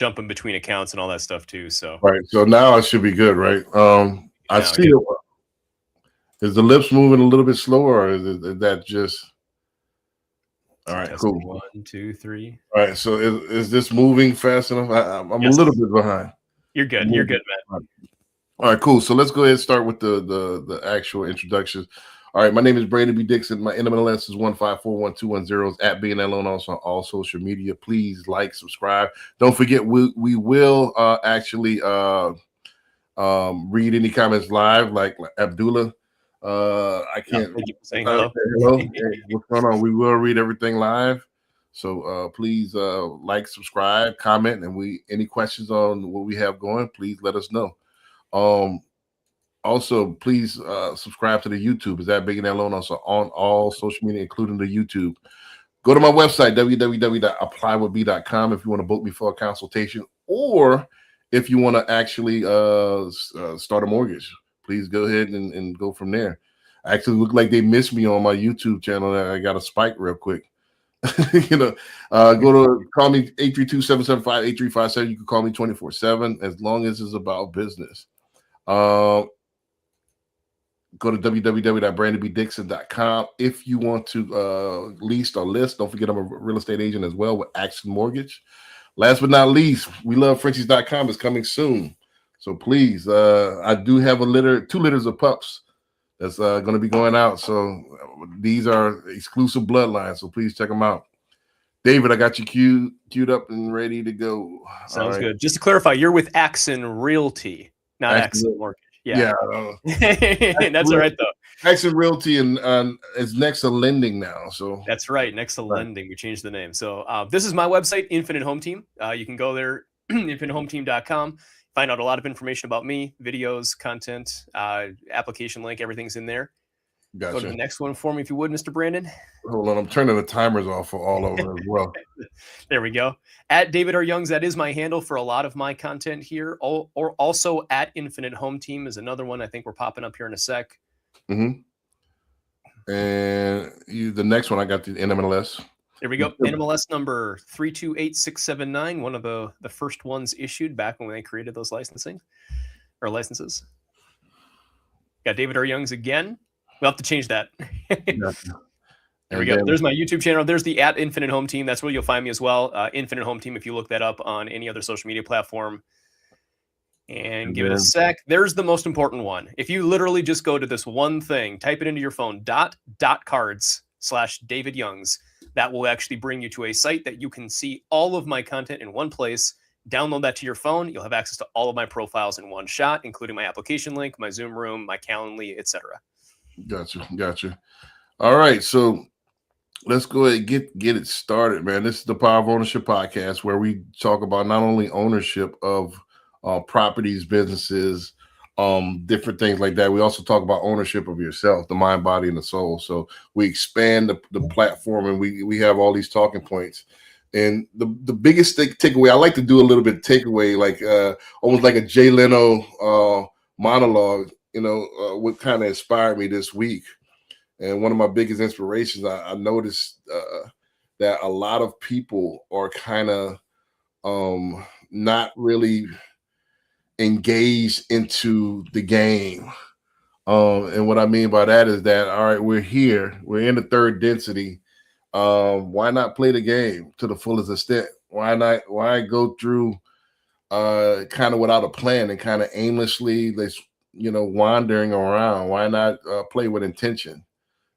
jumping between accounts and all that stuff too. So Right. So now I should be good, right? I now, see yeah. it. Is the lips moving a little bit slower, or is that just all So right? testing Cool. 1, 2, 3. All right. So is this moving fast enough? I'm a Yes, little bit behind. you're good. You're good, man. All right, cool. So let's go ahead and start with the actual introductions. All right, my name is Brandon B. Dixon. My NMLS is 1541210 at being alone also on all social media. Please like, subscribe. Don't forget we will actually read any comments live, like Abdullah. I can't Thank you for saying hello. hello. Hey, what's going on? We will read everything live. So please like, subscribe, comment, and we any questions on what we have going, please let us know. Also, please subscribe to the YouTube. Is that Big and Alone? Also on all social media, including the YouTube. Go to my website, www.applywithb.com, if you want to book me for a consultation, or if you want to actually start a mortgage. Please go ahead and go from there. I actually look like they missed me on my YouTube channel. I got a spike real quick. Go to call me 832-775-8357. You can call me 24/7 as long as it's about business. Go to www.brandonbdixon.com if you want to lease or list. Don't forget I'm a real estate agent as well with Action Mortgage. Last but not least, we love Frenchies.com is coming soon. So please, I do have 2 litters of pups that's going to be going out. So these are exclusive bloodlines. So please check them out. David, I got you queued up and ready to go. Sounds good. Just to clarify, you're with Axon Realty, not Axon Mortgage. Yeah. That's all right though. Axon Realty and is next to lending now. So that's right. Next to lending, we changed the name. So this is my website, Infinite Home Team. You can go there, infinitehometeam.com. Find out a lot of information about me, videos, content, application link, everything's in there. Gotcha. Go to the next one for me, if you would, Mr. Brandon. Hold on, I'm turning the timers off for all of them as well. There we go. At David R. Youngs, that is my handle for a lot of my content here. Or also at Infinite Home Team is another one. I think we're popping up here in a sec. Mm-hmm. And the next one, I got the NMLS. There we go. NMLS number 328679, one of the first ones issued back when they created those licenses. Got David R. Youngs again. We'll have to change that. There we go. There's my YouTube channel. There's the at Infinite Home Team. That's where you'll find me as well. Infinite Home Team, if you look that up on any other social media platform. And give it a sec. There's the most important one. If you literally just go to this one thing, type it into your phone, .cards/David Youngs, that will actually bring you to a site that you can see all of my content in one place. Download that to your phone. You'll have access to all of my profiles in one shot, including my application link, my Zoom room, my Calendly, etc. Gotcha. All right, so let's go ahead and get it started, man. This is the Power of Ownership podcast, where we talk about not only ownership of properties, businesses, different things like that. We also talk about ownership of yourself, the mind, body, and the soul. So we expand the platform, and we have all these talking points. And the biggest takeaway, I like to do a little bit of takeaway, like almost like a Jay Leno monologue. What kind of inspired me this week. And one of my biggest inspirations, I noticed that a lot of people are kind of not really engaged into the game. And what I mean by that is that, all right, we're here, we're in the third density. Why not play the game to the fullest extent? Why go through kind of without a plan and kind of aimlessly, wandering around? Why not play with intention?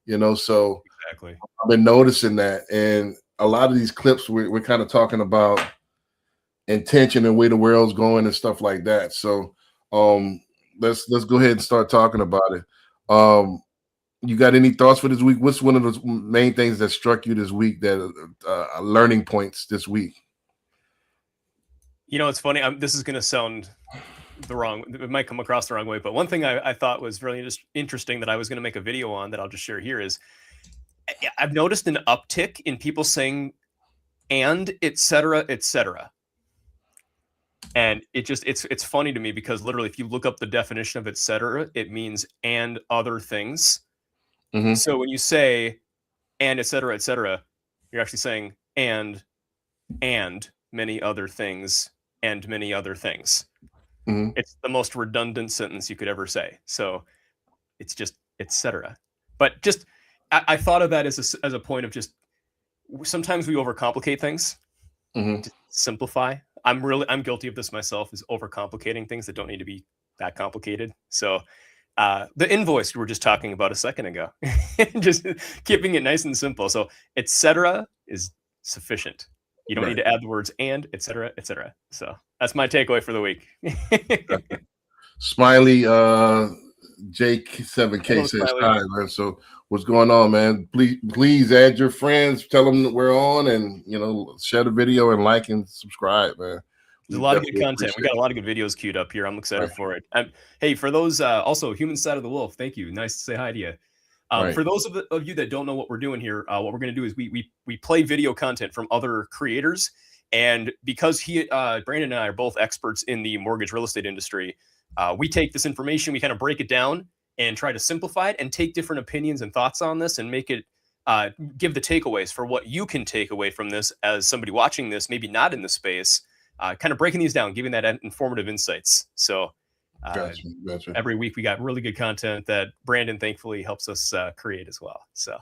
So exactly. I've been noticing that, and a lot of these clips we're kind of talking about intention and where the world's going and stuff like that. So let's go ahead and start talking about it. You got any thoughts for this week? What's one of the main things that struck you this week that learning points this week? It's funny. This is going to sound it might come across the wrong way, but one thing I thought was really interesting that I was going to make a video on that I'll just share here is I've noticed an uptick in people saying and etc. And it's funny to me because literally if you look up the definition of etc., it means and other things. Mm-hmm. So when you say and etc., you're actually saying and many other things and many other things. Mm-hmm. It's the most redundant sentence you could ever say. So it's just etc. But just I thought of that as a point of just sometimes we overcomplicate things. Mm-hmm. To simplify. I'm guilty of this myself, is overcomplicating things that don't need to be that complicated. So the invoice we were just talking about a second ago, just keeping it nice and simple. So etc. is sufficient. You don't need to add the words and etc. etc. So that's my takeaway for the week. Smiley Jake7K says hi, man. So what's going on, man? Please add your friends, tell them that we're on, and share the video and like and subscribe, man. There's a lot of good content. We got a lot of good videos queued up here. I'm excited for it. Hey, for those also Human Side of the Wolf, thank you. Nice to say hi to you. For those of you that don't know what we're doing here, what we're going to do is we play video content from other creators, and because Brandon and I are both experts in the mortgage real estate industry, we take this information, we kind of break it down and try to simplify it and take different opinions and thoughts on this and make it give the takeaways for what you can take away from this as somebody watching this, maybe not in the space. Kind of breaking these down, giving that informative insights. So gotcha. Every week we got really good content that Brandon thankfully helps us create as well. So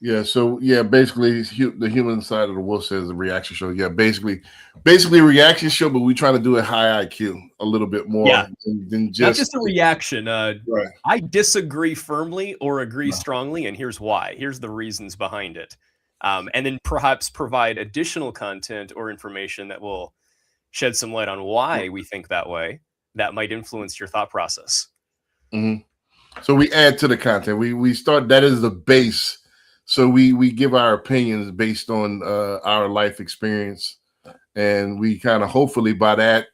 basically the Human Side of the Wolf says the reaction show. Yeah, basically a reaction show, but we try to do a high IQ a little bit more than just not just a reaction. I disagree firmly or agree strongly, and here's why. Here's the reasons behind it, and then perhaps provide additional content or information that will shed some light on why we think that way. That might influence your thought process. Mm-hmm. So we add to the content. We start. That is the base. So we give our opinions based on our life experience, and we kind of hopefully by that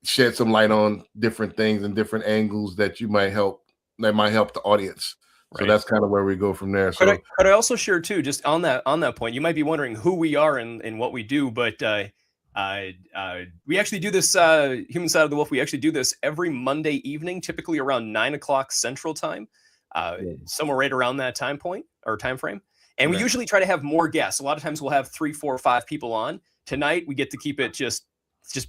shed some light on different things and different angles that might help the audience. So that's kind of where we go from there. So could I also share too, just on that point, you might be wondering who we are and what we do, but we actually do this Human Side of the Wolf. We actually do this every Monday evening, typically around 9:00 Central Time, somewhere right around that time point or time frame. And we usually try to have more guests. A lot of times we'll have 3, 4, 5 people on. Tonight we get to keep it just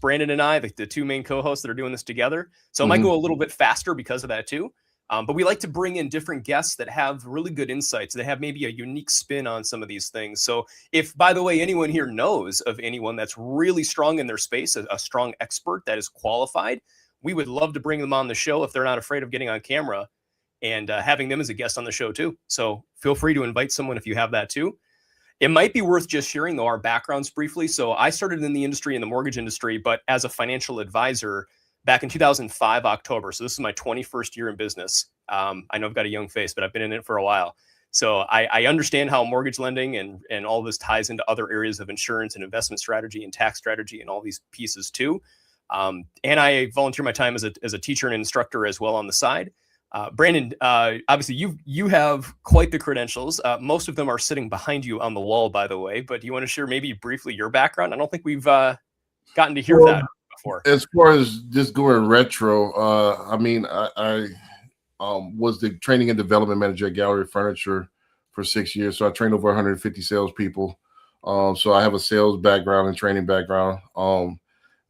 Brandon and I, the two main co-hosts that are doing this together. So it might go a little bit faster because of that too. But we like to bring in different guests that have really good insights. They have maybe a unique spin on some of these things. So if, by the way, anyone here knows of anyone that's really strong in their space, a strong expert that is qualified, we would love to bring them on the show if they're not afraid of getting on camera and having them as a guest on the show too. So feel free to invite someone if you have that too. It might be worth just sharing, though, our backgrounds briefly. So I started in the industry, in the mortgage industry, but as a financial advisor back in 2005, October. So this is my 21st year in business. I know I've got a young face, but I've been in it for a while. So I understand how mortgage lending and all this ties into other areas of insurance and investment strategy and tax strategy and all these pieces too. And I volunteer my time as a teacher and instructor as well on the side. Brandon, obviously you have quite the credentials. Most of them are sitting behind you on the wall, by the way. But do you want to share maybe briefly your background? I don't think we've gotten to hear that before. As far as just going retro, I mean, I was the training and development manager at Gallery Furniture for 6 years. So I trained over 150 salespeople. So I have a sales background and training background.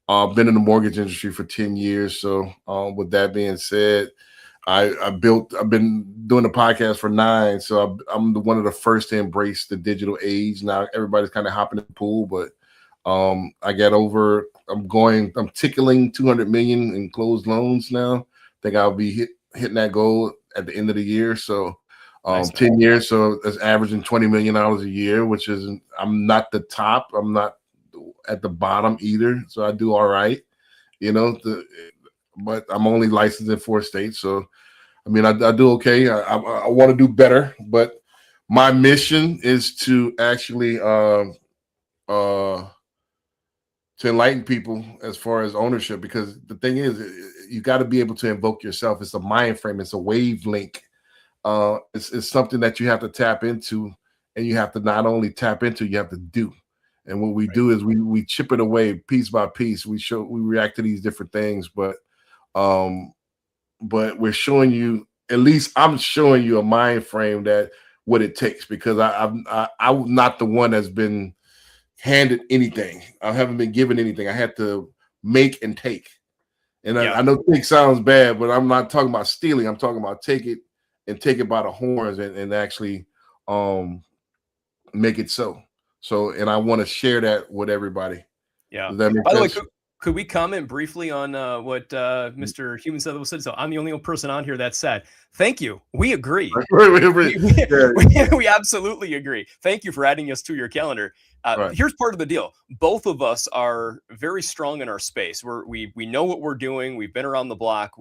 I've been in the mortgage industry for 10 years. So with that being said, I've been doing the podcast for 9. So I'm one of the first to embrace the digital age. Now everybody's kind of hopping in the pool, but I'm tickling 200 million in closed loans now. I think I'll be hitting that goal at the end of the year. So 10 years. So that's averaging $20 million a year, which is, I'm not the top. I'm not at the bottom either. So I do all right, but I'm only licensed in 4 states. So, I mean, I do okay. I want to do better, but my mission is to actually to enlighten people as far as ownership, because the thing is, you got to be able to invoke yourself. It's a mind frame. It's a wave link. It's something that you have to tap into, and you have to not only tap into, you have to do. And what we do is we chip it away piece by piece. We react to these different things, but we're showing you, at least I'm showing you a mind frame that what it takes, because I'm not the one that's been handed anything. I haven't been given anything. I had to make and take. And I know take sounds bad, but I'm not talking about stealing. I'm talking about take it by the horns and actually make it so. So, and I want to share that with everybody. Yeah. Does that make By the way, sense? could we comment briefly on what Mr. Human said? So I'm the only person on here that said, thank you. We agree. We absolutely agree. Thank you for adding us to your calendar. Here's part of the deal. Both of us are very strong in our space. We know what we're doing. We've been around the block.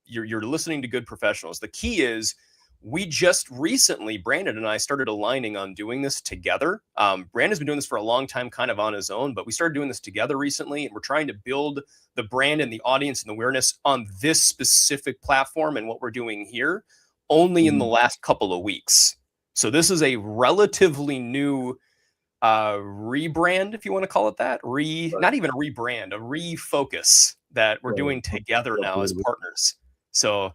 You're listening to good professionals. The key is we just recently, Brandon and I started aligning on doing this together. Brandon's been doing this for a long time, kind of on his own, but we started doing this together recently, and we're trying to build the brand and the audience and the awareness on this specific platform and what we're doing here only in the last couple of weeks. So this is a relatively new rebrand, if you want to call it that. Not even a rebrand, a refocus that we're doing together now as partners. So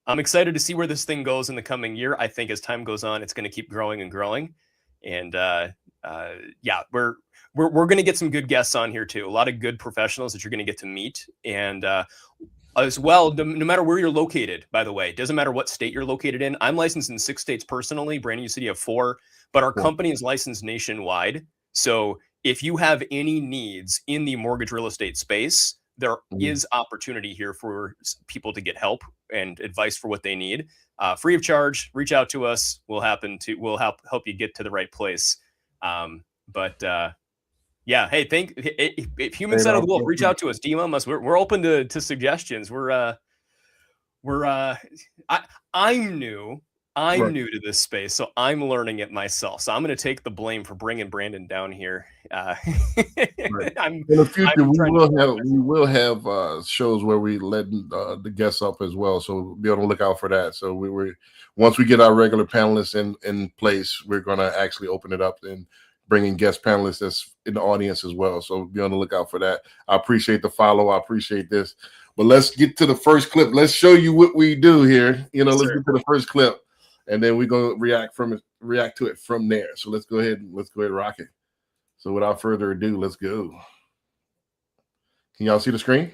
I'm excited to see where this thing goes in the coming year. I think as time goes on, it's going to keep growing and growing. And we're going to get some good guests on here too. A lot of good professionals that you're going to get to meet. And as well, no matter where you're located, by the way, it doesn't matter what state you're located in. I'm licensed in 6 states personally. Brandon, you said you have 4, but our company is licensed nationwide. So if you have any needs in the mortgage real estate space, there is opportunity here for people to get help and advice for what they need, free of charge. Reach out to us. We'll help you get to the right place. Hey, if Human Side of the Wolf, reach out to us, DM us. We're open to suggestions. I'm new to this space, so I'm learning it myself. So I'm going to take the blame for bringing Brandon down here. In the future, we will have shows where we let the guests up as well. So be on the lookout for that. So once we get our regular panelists in place, we're going to actually open it up and bring in guest panelists that's in the audience as well. So be on the lookout for that. I appreciate the follow. I appreciate this. But let's get to the first clip. Let's show you what we do here. Let's get to the first clip. And then we're gonna react to it from there. So let's go ahead and rock it. So without further ado, let's go. Can y'all see the screen?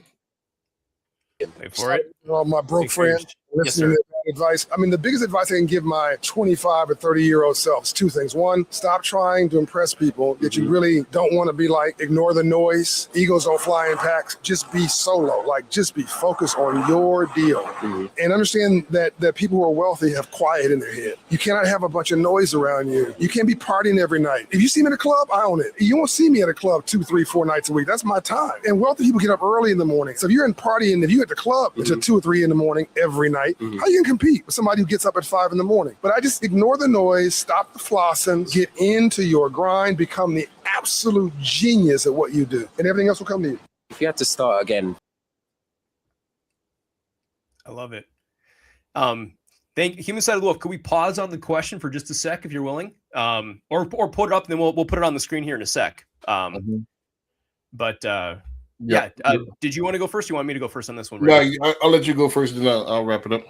Wait for it. My broke friend listening to that advice. I mean, the biggest advice I can give my 25 or 30-year-old self is 2 things. One, stop trying to impress people that you really don't want to be like. Ignore the noise. Egos don't fly in packs. Just be solo. Just be focused on your deal. And understand that people who are wealthy have quiet in their head. You cannot have a bunch of noise around you. You can't be partying every night. If you see me at a club, I own it. You won't see me at a club 2, 3, 4 nights a week. That's my time. And wealthy people get up early in the morning. So if you're in partying, if you're at the club until 2 or 3 in the morning every night, how you can compete with somebody who gets up at 5 in the morning? But I just ignore the noise, stop the flossing, get into your grind, become the absolute genius at what you do, and everything else will come to you. If you had to start again. I love it. Thank Human Side of the Wolf. Could we pause on the question for just a sec if you're willing? Or put it up and then we'll put it on the screen here in a sec. Did you want to go first? You want me to go first on this one? Right? No, I'll let you go first, and then I'll wrap it up.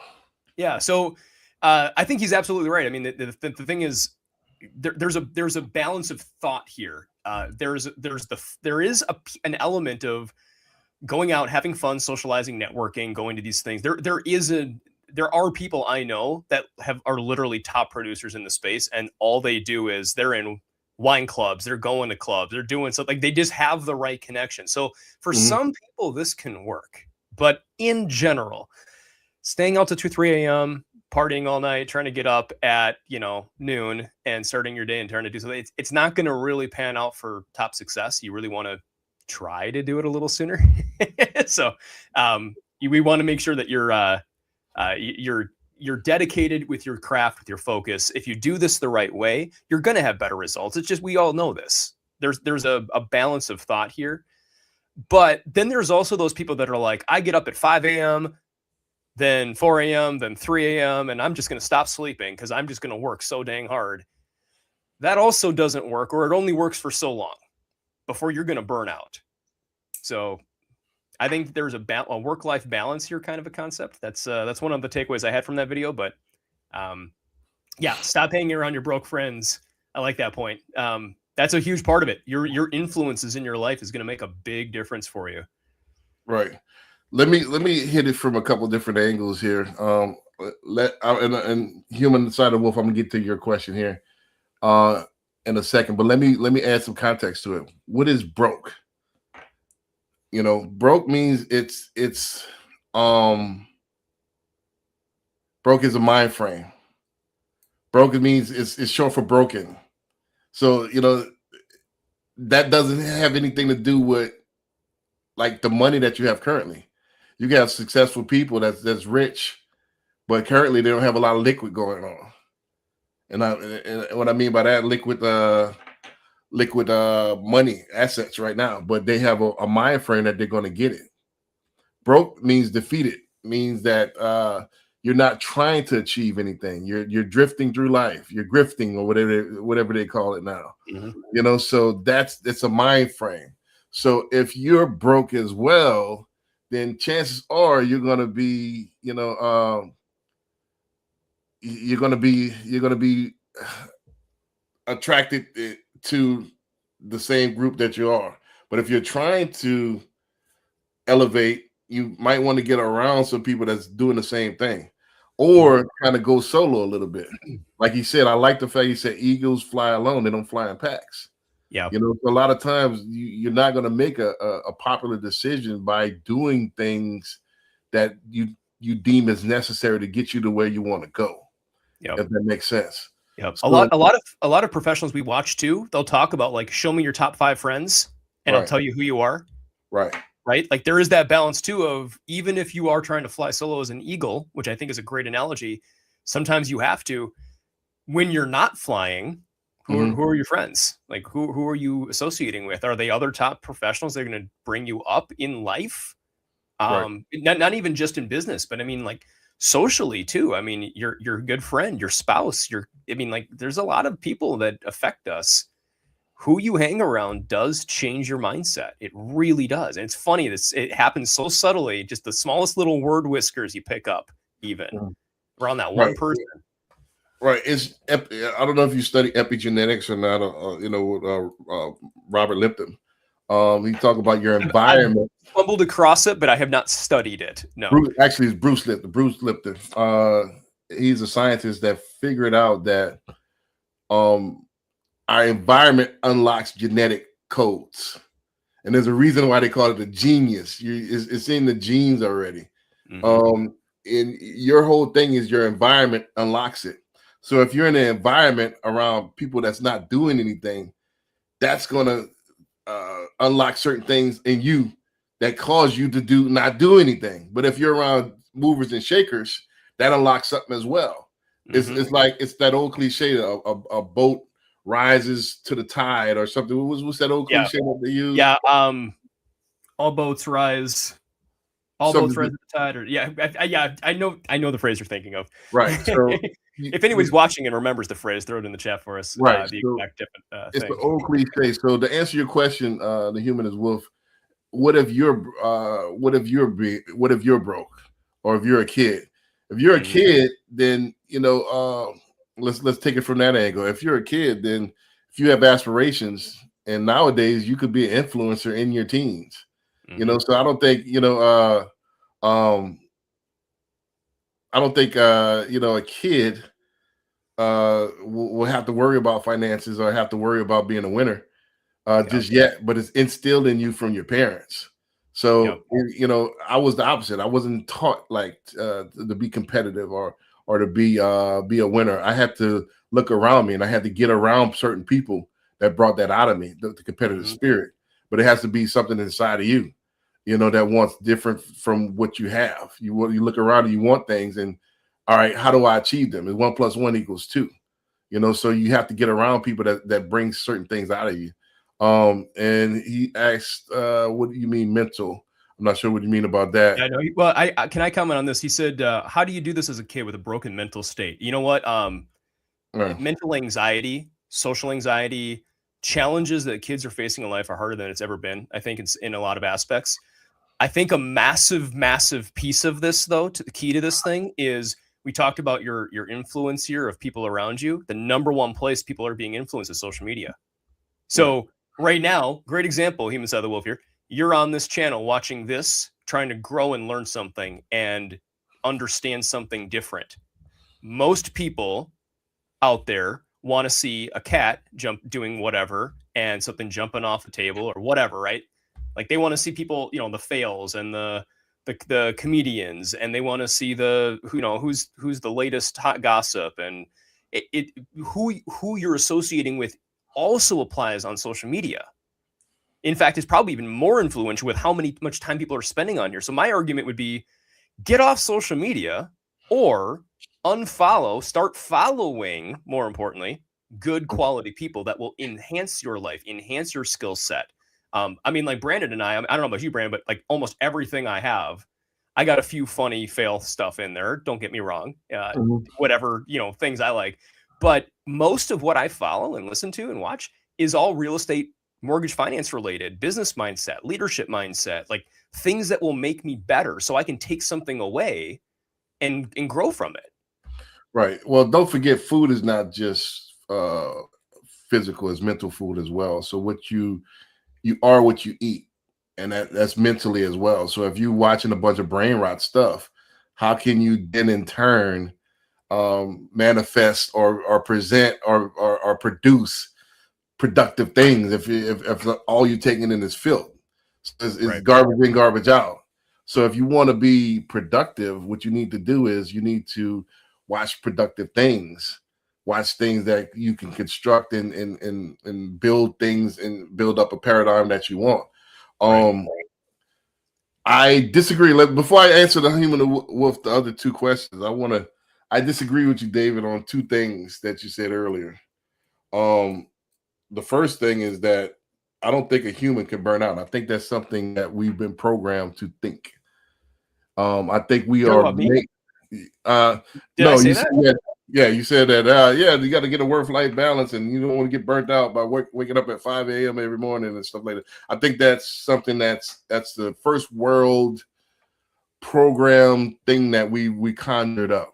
Yeah. So I think he's absolutely right. I mean, the thing is, there's a balance of thought here. There is an element of going out, having fun, socializing, networking, going to these things. There are people I know that are literally top producers in the space, and all they do is they're in wine clubs, they're going to clubs, they're doing something. They just have the right connection. So for some people, this can work. But in general, staying out to 2, 3 a.m., partying all night, trying to get up at noon and starting your day and trying to do something, it's not going to really pan out for top success. You really want to try to do it a little sooner. So we want to make sure that you're dedicated with your craft, with your focus. If you do this the right way, you're going to have better results. It's just, we all know this. There's a balance of thought here. But then there's also those people that are like, I get up at 5 a.m., then 4 a.m., then 3 a.m., and I'm just going to stop sleeping because I'm just going to work so dang hard. That also doesn't work, or it only works for so long before you're going to burn out. So I think there's a work-life balance here, kind of a concept. That's one of the takeaways I had from that video. But stop hanging around your broke friends. I like that point. That's a huge part of it. Your influences in your life is going to make a big difference for you. Right. Let me hit it from a couple different angles here. And human side of wolf, I'm gonna get to your question here in a second, but let me add some context to it. What is broke? Broke means it's broke is a mind frame. Broken means it's short for broken. So that doesn't have anything to do with like the money that you have currently. You can have successful people that's rich, but currently they don't have a lot of liquid going on. And what I mean by that, liquid money assets right now, but they have a mind frame that they're going to get it. Broke means defeated, means that you're not trying to achieve anything. You're drifting through life. You're grifting or whatever they call it now. Mm-hmm. So it's a mind frame. So if you're broke as well, then chances are you're going to be, you're going to be attracted to the same group that you are. But if you're trying to elevate, you might want to get around some people that's doing the same thing, or kind of go solo a little bit. Like he said, I like the fact he said eagles fly alone; they don't fly in packs. Yeah, a lot of times you're not going to make a popular decision by doing things that you deem as necessary to get you to where you want to go. Yep. If that makes sense. Yep. So, a lot of professionals we watch too, they'll talk about like, show me your top 5 friends and I'll tell you who you are. Right. Right. Like there is that balance too of even if you are trying to fly solo as an eagle, which I think is a great analogy, sometimes you have to, when you're not flying, who are your friends? Like who are you associating with? Are they other top professionals that are going to bring you up in life? Not even just in business, but I mean like socially too. I mean, your good friend, your spouse, there's a lot of people that affect us. Who you hang around does change your mindset. It really does. And it's funny, it happens so subtly, just the smallest little word whiskers you pick up even around that one person. Right. I don't know if you study epigenetics or not, Robert Lipton. He talked about your environment. I stumbled across it, but I have not studied it. No. Actually, it's Bruce Lipton. He's a scientist that figured out that our environment unlocks genetic codes. And there's a reason why they call it a genius. It's in the genes already. And your whole thing is your environment unlocks it. So if you're in an environment around people that's not doing anything, that's going to unlock certain things in you that cause you to not do anything. But if you're around movers and shakers, that unlocks something as well. It's that old cliche, a boat rises to the tide or something. What's that old cliche that they use? Yeah. All boats rise. All boats rise to the tide. Or I know the phrase you're thinking of. Right. So if anybody's watching and remembers the phrase, throw it in the chat for us. Right. The exact different it's thing. the old cliche. So to answer your question, the human is wolf. What if you're broke, or if you're a kid? If you're a kid, then let's take it from that angle. If you're a kid, then if you have aspirations, and nowadays you could be an influencer in your teens. So I don't think a kid will have to worry about finances or have to worry about being a winner just yet, but it's instilled in you from your parents. So I was the opposite. I wasn't taught to be competitive or to be a winner. I had to look around me, and I had to get around certain people that brought that out of me, the competitive spirit. But it has to be something inside of you, that wants different from what you have. You look around and you want things, and all right, how do I achieve them? And 1 + 1 = 2. So you have to get around people that bring certain things out of you. And he asked, what do you mean mental? I'm not sure what you mean about that. I know. Well, can I comment on this? He said, how do you do this as a kid with a broken mental state? You know what? Mental anxiety, social anxiety, challenges that kids are facing in life are harder than it's ever been. I think it's in a lot of aspects. I think a massive, massive piece of this, though, the key to this thing is we talked about your influence here of people around you. The number one place people are being influenced is social media. So right now, great example, Human Side of the Wolf here. You're on this channel watching this, trying to grow and learn something and understand something different. Most people out there want to see a cat doing whatever and something jumping off a table or whatever, right? Like they want to see people, the fails and the comedians, and they want to see who's the latest hot gossip, and who you're associating with also applies on social media. In fact, it's probably even more influential with how much time people are spending on here. So my argument would be get off social media or unfollow, start following, more importantly, good quality people that will enhance your life, enhance your skill set. Like Brandon and I don't know about you, Brandon, but like almost everything I have, I got a few funny fail stuff in there. Don't get me wrong. Whatever, things I like. But most of what I follow and listen to and watch is all real estate, mortgage finance related, business mindset, leadership mindset, like things that will make me better so I can take something away and grow from it. Right. Well, don't forget, food is not just physical, it's mental food as well. So what you are what you eat, and that's mentally as well. So if you're watching a bunch of brain rot stuff, how can you then in turn manifest or present or produce productive things if all you're taking in is filth? It's right. Garbage in, garbage out. So if you want to be productive, what you need to do is you need to watch productive things, watch things that you can construct and build things and build up a paradigm that you want. Right. I disagree. Before I answer the Human Wolf, the other two questions, I disagree with you, David, on two things that you said earlier. The first thing is that I don't think a human can burn out. I think that's something that we've been programmed to think. I think we are. Did I say that? You said that. You got to get a work-life balance, and you don't want to get burnt out by waking up at 5 a.m. every morning and stuff like that. I think that's something that's the first world program thing that we conjured up.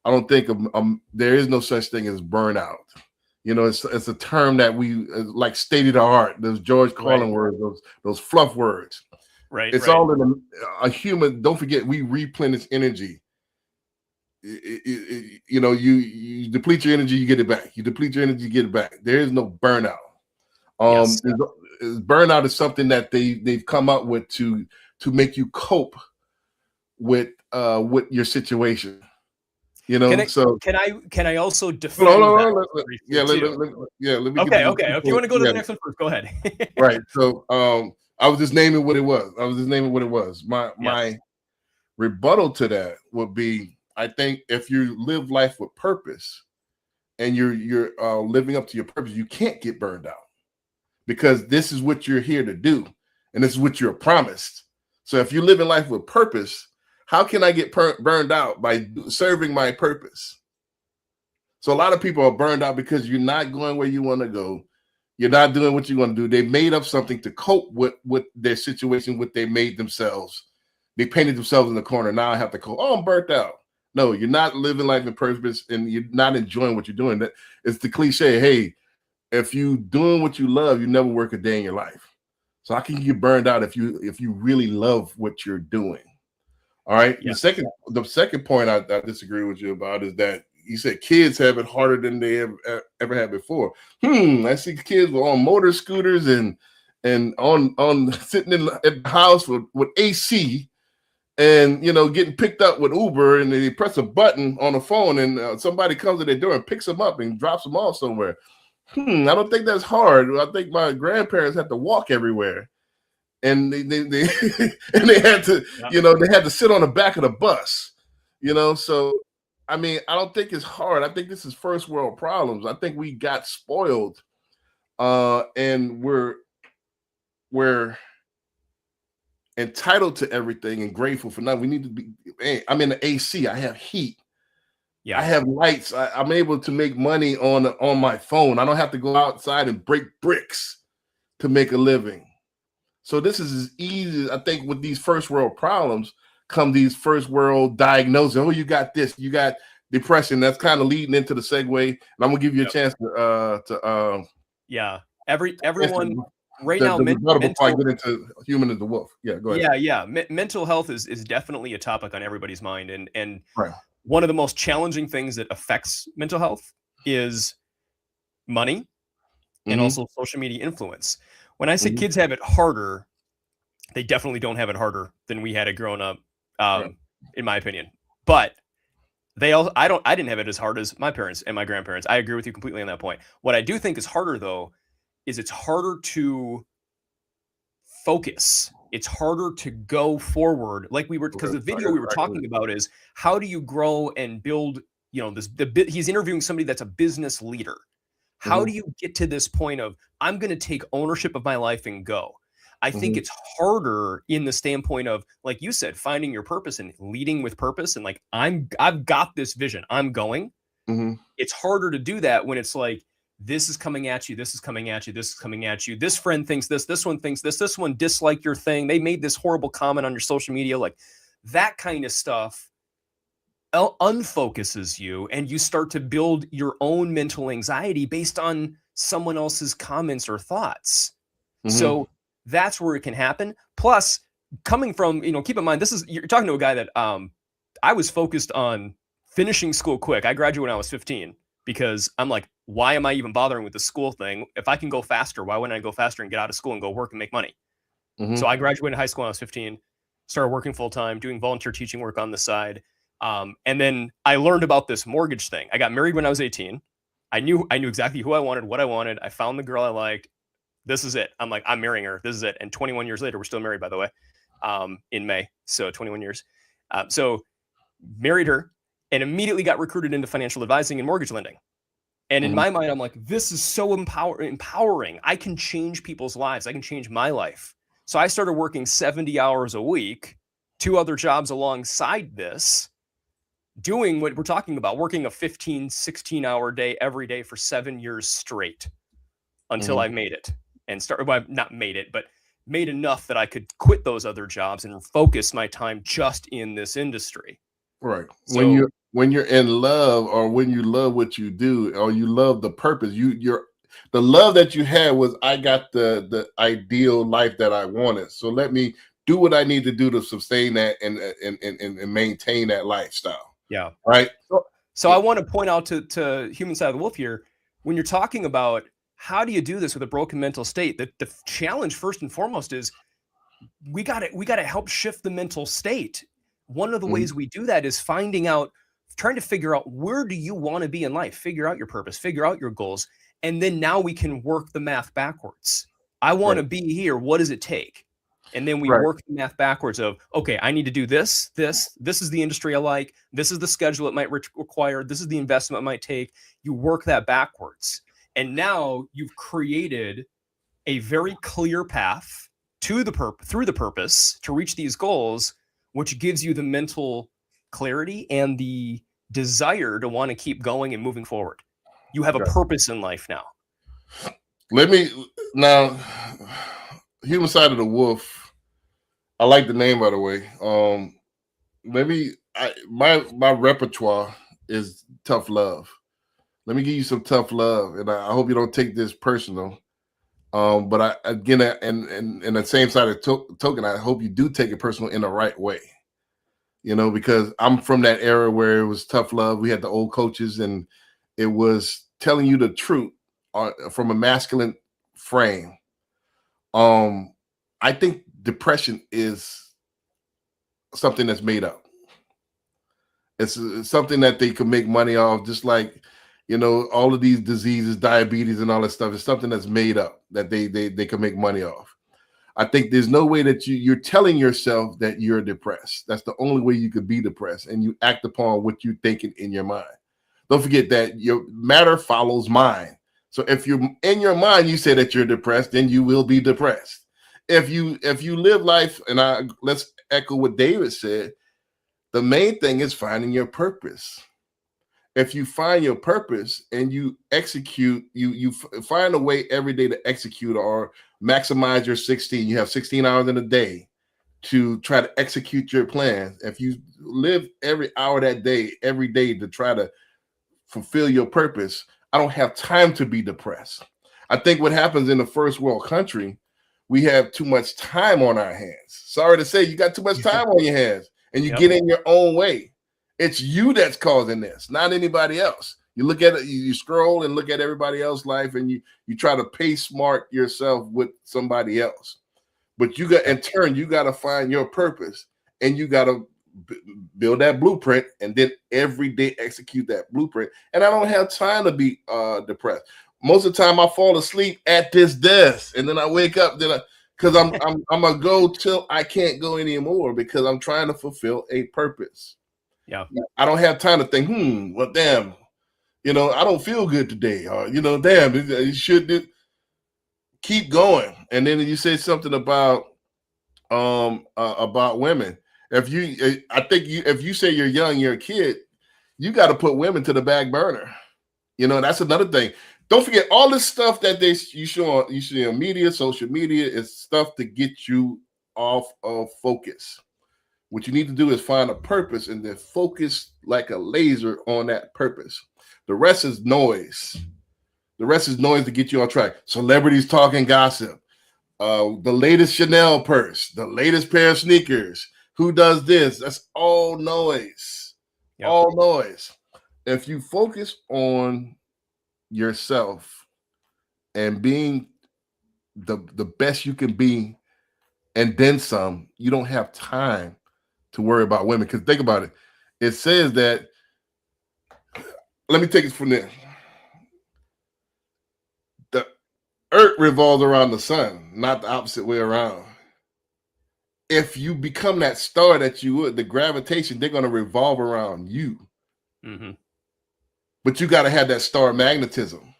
I don't think there is no such thing as burnout. It's a term that we like state of the art. Those George Carlin words, those fluff words. Right. It's all in a human. Don't forget, we replenish energy. You deplete your energy, you get it back. You deplete your energy, you get it back. There is no burnout. Burnout is something that they've come up with to make you cope with your situation. Can I also defend that? Let me okay. If you want to go to the next one first, go ahead. Right. So I was just naming what it was. My rebuttal to that would be, I think if you live life with purpose and you're living up to your purpose, you can't get burned out, because this is what you're here to do, and this is what you're promised. So if you live in life with purpose, how can I get burned out by serving my purpose? So a lot of people are burned out because you're not going where you want to go. You're not doing what you want to do. They made up something to cope with their situation, what they made themselves. They painted themselves in the corner. Now I have to go, I'm burnt out. No, you're not living life in purpose, and you're not enjoying what you're doing. That it's the cliche. Hey, if you doing what you love, you never work a day in your life. So how can you get burned out if you really love what you're doing? All right. Yeah. The second point I disagree with you about is that you said kids have it harder than they ever had before. I see kids on motor scooters and on sitting at the house with AC, and getting picked up with Uber, and they press a button on the phone, and somebody comes to their door and picks them up and drops them off somewhere. I don't think that's hard. I think my grandparents had to walk everywhere. And they and they had to, they had to sit on the back of the bus, So, I don't think it's hard. I think this is first world problems. I think we got spoiled, and we're entitled to everything and grateful for nothing. We need to be. Hey, I'm in the AC. I have heat. Yeah, I have lights. I'm able to make money on my phone. I don't have to go outside and break bricks to make a living. So this is as easy. I think with these first world problems come these first world diagnoses. Oh, you got this. You got depression. That's kind of leading into the segue. And I'm gonna give you a chance to. Yeah, Everyone right the now, rebuttal before I mental, get into human as the wolf. Yeah, go ahead. yeah. Mental health is definitely a topic on everybody's mind, and Right. one of the most challenging things that affects mental health is money and Mm-hmm. also social media influence. When I say Mm-hmm. kids have it harder, they definitely don't have it harder than we had it growing up, Right. in my opinion. But I didn't have it as hard as my parents and my grandparents. I agree with you completely on that point. What I do think is harder though is it's harder to focus. It's harder to go forward. Like we were, because the video we were talking about is how do you grow and build, he's interviewing somebody that's a business leader. How do you get to this point of I'm going to take ownership of my life and go? I think it's harder in the standpoint of, like you said, finding your purpose and leading with purpose. And like, I've got this vision, I'm going. It's harder to do that when it's like, this is coming at you. This is coming at you. This is coming at you. This friend thinks this. This one thinks this. This one disliked your thing. They made this horrible comment on your social media. Like that kind of stuff unfocuses you, and you start to build your own mental anxiety based on someone else's comments or thoughts. So that's where it can happen. Plus, coming from, keep in mind, you're talking to a guy that I was focused on finishing school quick. I graduated when I was 15 because I'm like, why am I even bothering with the school thing? If I can go faster, why wouldn't I go faster and get out of school and go work and make money? So I graduated high school when I was 15, started working full time, doing volunteer teaching work on the side. And then I learned about this mortgage thing. I got married when I was 18. I knew exactly who I wanted, what I wanted. I found the girl I liked. This is it. I'm like, I'm marrying her. This is it. And 21 years later, we're still married, by the way, in May. So 21 years. So married her and immediately got recruited into financial advising and mortgage lending. And in my mind, I'm like, this is so empowering. I can change people's lives. I can change my life. So I started working 70 hours a week, 2 other jobs alongside this, doing what we're talking about, working a 15, 16-hour day every day for 7 years straight until I made it and not made it, but made enough that I could quit those other jobs and focus my time just in this industry. Right. So, when you're in love, or when you love what you do, or you love the purpose, the love that you had was, I got the ideal life that I wanted. So let me do what I need to do to sustain that and maintain that lifestyle. yeah. Right. So I want to point out to human side of the wolf here, when you're talking about how do you do this with a broken mental state, that the challenge first and foremost is we got to help shift the mental state. One of the ways we do that is trying to figure out, where do you want to be in life? Figure out your purpose, figure out your goals. And then now we can work the math backwards. I want to be here. What does it take? And then we work the math backwards of, okay, I need to do this is the industry I like. This is the schedule it might require. This is the investment it might take. You work that backwards. And now you've created a very clear path to through the purpose to reach these goals, which gives you the mental clarity and the desire to want to keep going and moving forward. You have a purpose in life now. Human side of the wolf. I like the name, by the way. My repertoire is tough love. Let me give you some tough love, and I hope you don't take this personal. But in the same side of token, I hope you do take it personal in the right way. Because I'm from that era where it was tough love. We had the old coaches, and it was telling you the truth from a masculine frame. I think depression is something that's made up. It's something that they can make money off, just like, all of these diseases, diabetes and all that stuff is something that's made up that they can make money off. I think there's no way that you're telling yourself that you're depressed. That's the only way you could be depressed, and you act upon what you're thinking in your mind. Don't forget that your matter follows mind. So if you're in your mind, you say that you're depressed, then you will be depressed. If you live life, and let's echo what David said, the main thing is finding your purpose. If you find your purpose and you execute, you find a way every day to execute or maximize your 16. You have 16 hours in a day to try to execute your plan. If you live every hour that day, every day to try to fulfill your purpose, I don't have time to be depressed. I think what happens in the first world country, we have too much time on our hands. Sorry to say, you got too much time on your hands, and you get in your own way. It's you that's causing this, not anybody else. You look at it, you scroll and look at everybody else's life, and you try to pace smart yourself with somebody else. But you got, in turn, you got to find your purpose, and you got to build that blueprint, and then every day execute that blueprint. And I don't have time to be depressed. Most of the time, I fall asleep at this desk, and then I wake up. Because I'm gonna go till I can't go anymore because I'm trying to fulfill a purpose. Yeah, I don't have time to think. Well, damn, I don't feel good today, or damn, you should do. Keep going. And then you say something about women. If you say you're young, you're a kid, you got to put women to the back burner. That's another thing. Don't forget all this stuff that you see on media, social media is stuff to get you off of focus. What you need to do is find a purpose and then focus like a laser on that purpose. The rest is noise. The rest is noise to get you on track. Celebrities talking gossip. The latest Chanel purse, the latest pair of sneakers. Who does this? That's all noise. Yep. All noise. If you focus on yourself and being the best you can be and then some, you don't have time to worry about women. Because think about it. It says that, let me take it from there. The earth revolves around the sun, not the opposite way around. If you become that star that you would, the gravitation, they're going to revolve around you. Mm-hmm. But you got to have that star magnetism.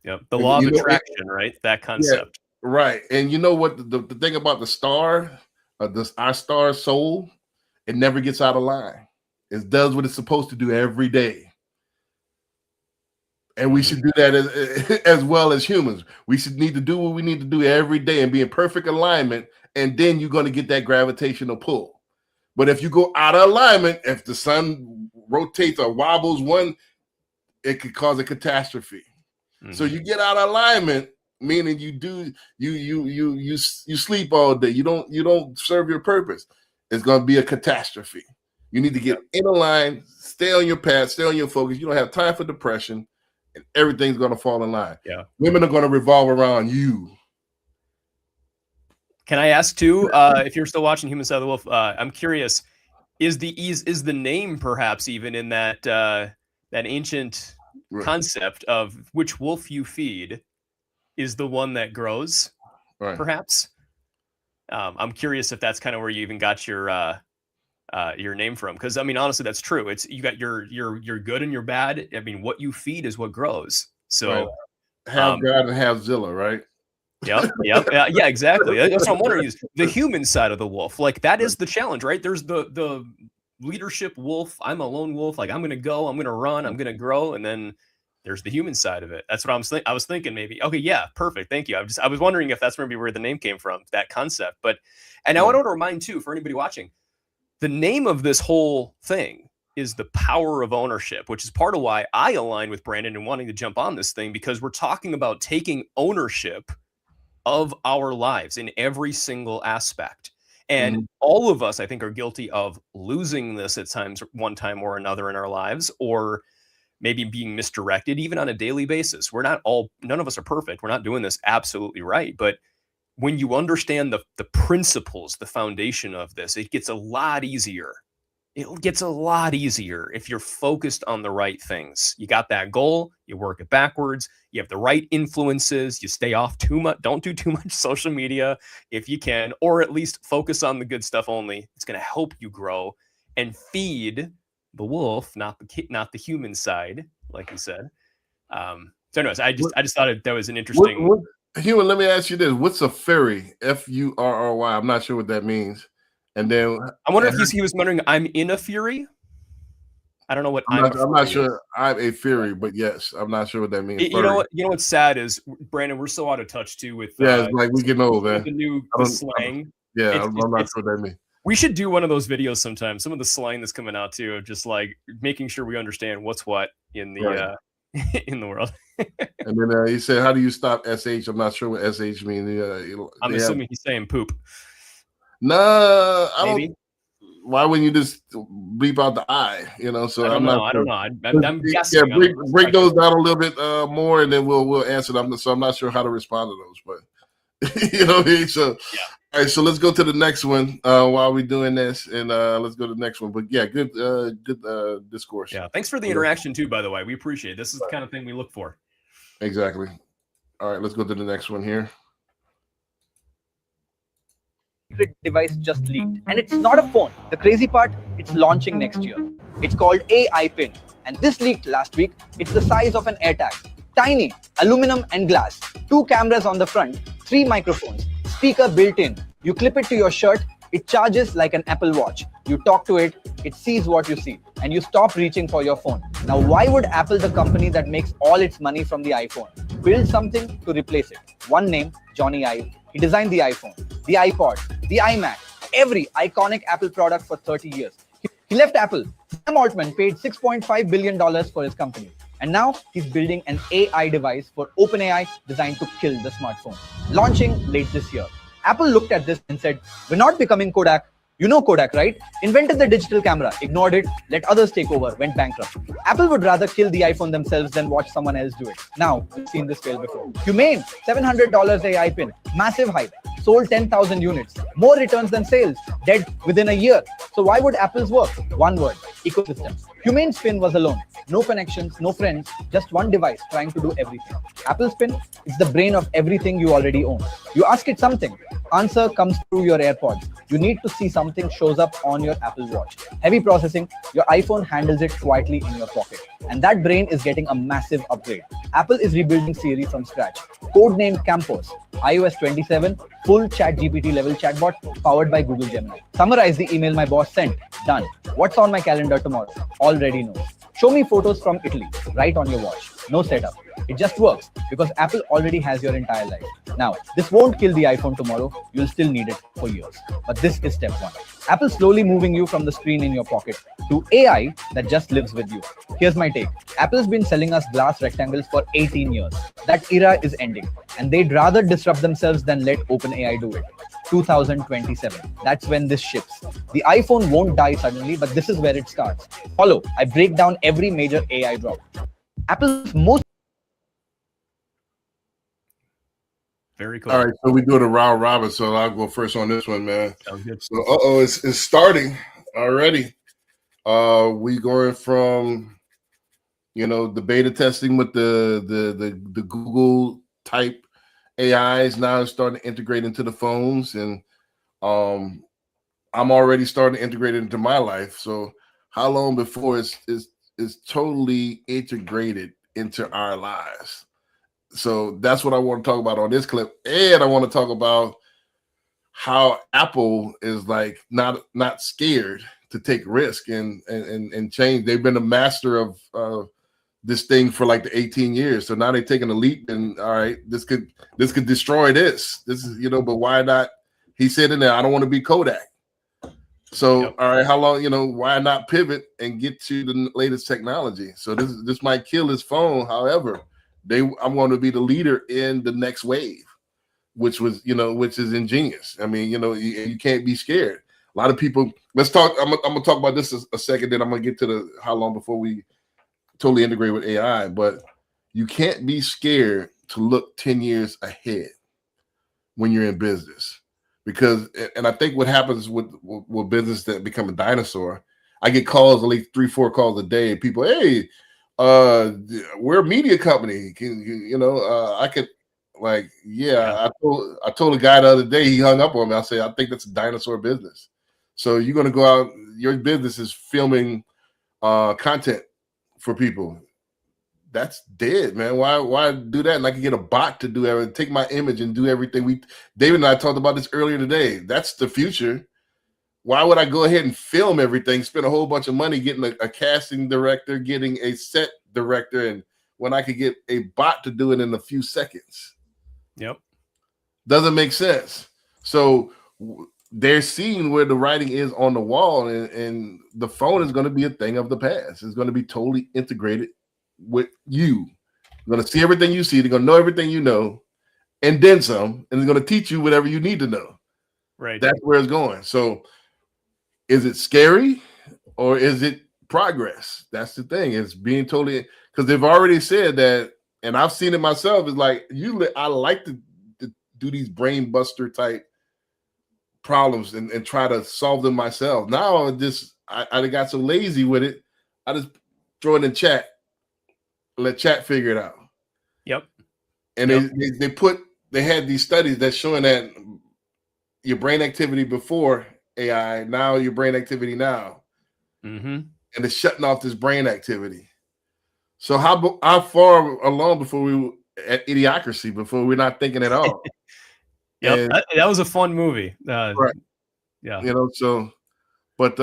Yep. The law of attraction, right? That concept. Yeah, right. And you know what? The thing about the star, our star soul, it never gets out of line. It does what it's supposed to do every day. And we should do that as well as humans. We should need to do what we need to do every day and be in perfect alignment. And then you're going to get that gravitational pull. But if you go out of alignment, if the sun rotates or wobbles it could cause a catastrophe. Mm-hmm. So you get out of alignment, meaning you sleep all day. You don't serve your purpose. It's going to be a catastrophe. You need to get in a line, stay on your path, stay on your focus. You don't have time for depression, and everything's going to fall in line. Yeah, women are going to revolve around you. Can I ask too, if you're still watching Human Side of the Wolf, I'm curious, is the name perhaps even in that ancient concept of which wolf you feed is the one that grows, perhaps? I'm curious if that's kind of where you even got your name from, because I mean, honestly, that's true. It's you got your good and your bad. I mean, what you feed is what grows. So have God and have Zilla, right? Yep. Yeah, exactly. That's what I'm wondering, is the human side of the wolf. Like, that is the challenge, right? There's the leadership wolf. I'm a lone wolf. Like, I'm going to go, I'm going to run, I'm going to grow. And then there's the human side of it. That's what I was thinking maybe. Okay. Yeah. Perfect. Thank you. I was wondering if that's maybe where the name came from, that concept. And I want to remind too, for anybody watching, the name of this whole thing is the power of ownership, which is part of why I aligned with Brandon and wanting to jump on this thing, because we're talking about taking ownership of our lives in every single aspect. And all of us, I think, are guilty of losing this at times, one time or another in our lives, or maybe being misdirected even on a daily basis. None of us are perfect. We're not doing this absolutely right. But when you understand the principles, the foundation of this, it gets a lot easier. It gets a lot easier if you're focused on the right things. You got that goal, you work it backwards, you have the right influences, you stay off too much, don't do too much social media if you can, or at least focus on the good stuff only. It's going to help you grow and feed the wolf, not the human side, like you said. So anyways, I just thought that was an interesting. Human, let me ask you this. What's a furry? Furry? I'm not sure what that means. And then I wonder if he was wondering, I'm in a fury. I don't know what I'm not sure. I'm a fury, but yes, I'm not sure what that means. You know what's sad is, Brandon, we're so out of touch too with it's like we getting old, man. The slang. I'm not sure what that means. We should do one of those videos sometime. Some of the slang that's coming out too, of just like making sure we understand what's what in the in the world. And then he said, "How do you stop SH?" I'm not sure what SH means. I'm assuming he's saying poop. No, I don't. Why wouldn't you just bleep out the I? So I don't know. I'm guessing. Break those down a little bit more, and then we'll answer them. So I'm not sure how to respond to those, but you know what I mean? So yeah. All right, so let's go to the next one while we're doing this, and let's go to the next one. But yeah, good discourse. Yeah, thanks for the interaction too. By the way, we appreciate it. This is the kind of thing we look for. Exactly. All right, let's go to the next one here. Device just leaked, and it's not a phone. The crazy part, it's launching next year. It's called AI Pin, and this leaked last week. It's the size of an AirTag, tiny, aluminum and glass, 2 cameras on the front, 3 microphones, speaker built in. You clip it to your shirt, it charges like an Apple Watch. You talk to it, it sees what you see, and you stop reaching for your phone. Now, why would Apple, the company that makes all its money from the iPhone, build something to replace it? One name, Johnny Ive. He designed the iPhone, the iPod, the iMac, every iconic Apple product for 30 years. He left Apple. Sam Altman paid $6.5 billion for his company. And now he's building an AI device for OpenAI designed to kill the smartphone. Launching late this year. Apple looked at this and said, we're not becoming Kodak. You know Kodak, right? Invented the digital camera, ignored it, let others take over, went bankrupt. Apple would rather kill the iPhone themselves than watch someone else do it. Now, we've seen this fail before. Humane, $700 AI pin, massive hype, sold 10,000 units, more returns than sales, dead within a year. So why would Apple's work? One word, ecosystem. Humane's pin was alone, no connections, no friends, just one device trying to do everything. Apple's pin is the brain of everything you already own. You ask it something, answer comes through your AirPods. You need to see something shows up on your Apple Watch. Heavy processing, your iPhone handles it quietly in your pocket. And that brain is getting a massive upgrade. Apple is rebuilding Siri from scratch. Codenamed Campos, iOS 27, full ChatGPT level chatbot powered by Google Gemini. Summarize the email my boss sent. Done. What's on my calendar tomorrow? Already knows. Show me photos from Italy. Right on your watch. No setup. It just works because Apple already has your entire life. Now, this won't kill the iPhone tomorrow. You'll still need it for years. But this is step 1. Apple slowly moving you from the screen in your pocket to AI that just lives with you. Here's my take. Apple's been selling us glass rectangles for 18 years. That era is ending, and they'd rather disrupt themselves than let OpenAI do it. 2027. That's when this ships. The iPhone won't die suddenly, but this is where it starts. Follow. I break down every major AI drop. Apple's most very cool. All right, so we do the round robin. So I'll go first on this one, man. Sounds good. So it's starting already. We going from the beta testing with the Google type AIs now starting to integrate into the phones, and I'm already starting to integrate it into my life. So how long before it's totally integrated into our lives? So that's what I want to talk about on this clip. And I want to talk about how Apple is like not scared to take risk and change. They've been a master of this thing for like the 18 years. So now they're taking a leap, and all right, this could destroy this. This is, but why not? He said in there, I don't want to be Kodak. So, yep. All right, how long, why not pivot and get to the latest technology? So this might kill his phone. However, I'm going to be the leader in the next wave, which is ingenious. I mean, you can't be scared. A lot of people, let's talk. I'm going to talk about this a second, then I'm going to get to the how long before we totally integrate with AI. But you can't be scared to look 10 years ahead when you're in business. Because, and I think what happens with business that become a dinosaur, I get calls, at least 3-4 calls a day. People, hey, we're a media company. I could, like, yeah. I told a guy the other day, he hung up on me. I said, I think that's a dinosaur business. So you're going to go out, your business is filming content for people. That's dead, man. Why do that? And I can get a bot to do everything, take my image and do everything. David and I talked about this earlier today. That's the future. Why would I go ahead and film everything, spend a whole bunch of money getting a casting director, getting a set director, and when I could get a bot to do it in a few seconds? Yep. Doesn't make sense. So they're seeing where the writing is on the wall, and the phone is going to be a thing of the past. It's going to be totally integrated with you. They're going to see everything you see. They're going to know everything you know, and then some. And they're going to teach you whatever you need to know. Right. That's where it's going. So, is it scary or is it progress? That's the thing. It's being totally, because they've already said that, and I've seen it myself. It's like I like to do these brain buster type problems and try to solve them myself. Now I got so lazy with it, I just throw it in chat, let chat figure it out. Yep. And they had these studies that's showing that your brain activity before AI, now your brain activity now. Mm-hmm. And it's shutting off this brain activity. So how far along before we were at idiocracy, before we're not thinking at all? Yep, that was a fun movie. Right. Yeah. So, but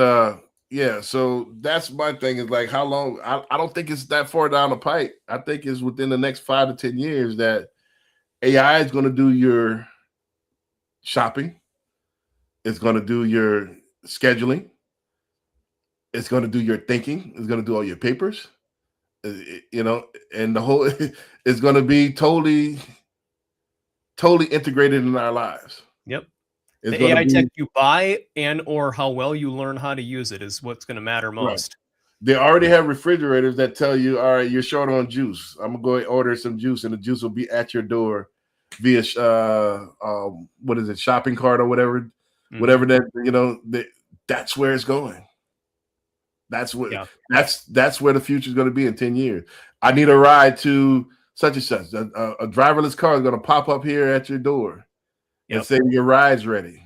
yeah, so that's my thing is like how long, I don't think it's that far down the pipe. I think it's within the next 5 to 10 years that AI is going to do your shopping. It's going to do your scheduling. It's going to do your thinking. It's going to do all your papers, and the whole is going to be totally integrated in our lives. Yep. The AI tech you buy and or how well you learn how to use it is what's going to matter most. Right. They already have refrigerators that tell you, all right, you're short on juice. I'm going to go order some juice, and the juice will be at your door via, what is it, shopping cart or whatever, whatever that, that's where it's going. That's what that's where the future is going to be in 10 years. I need a ride to such and such. A driverless car is going to pop up here at your door and say your ride's ready.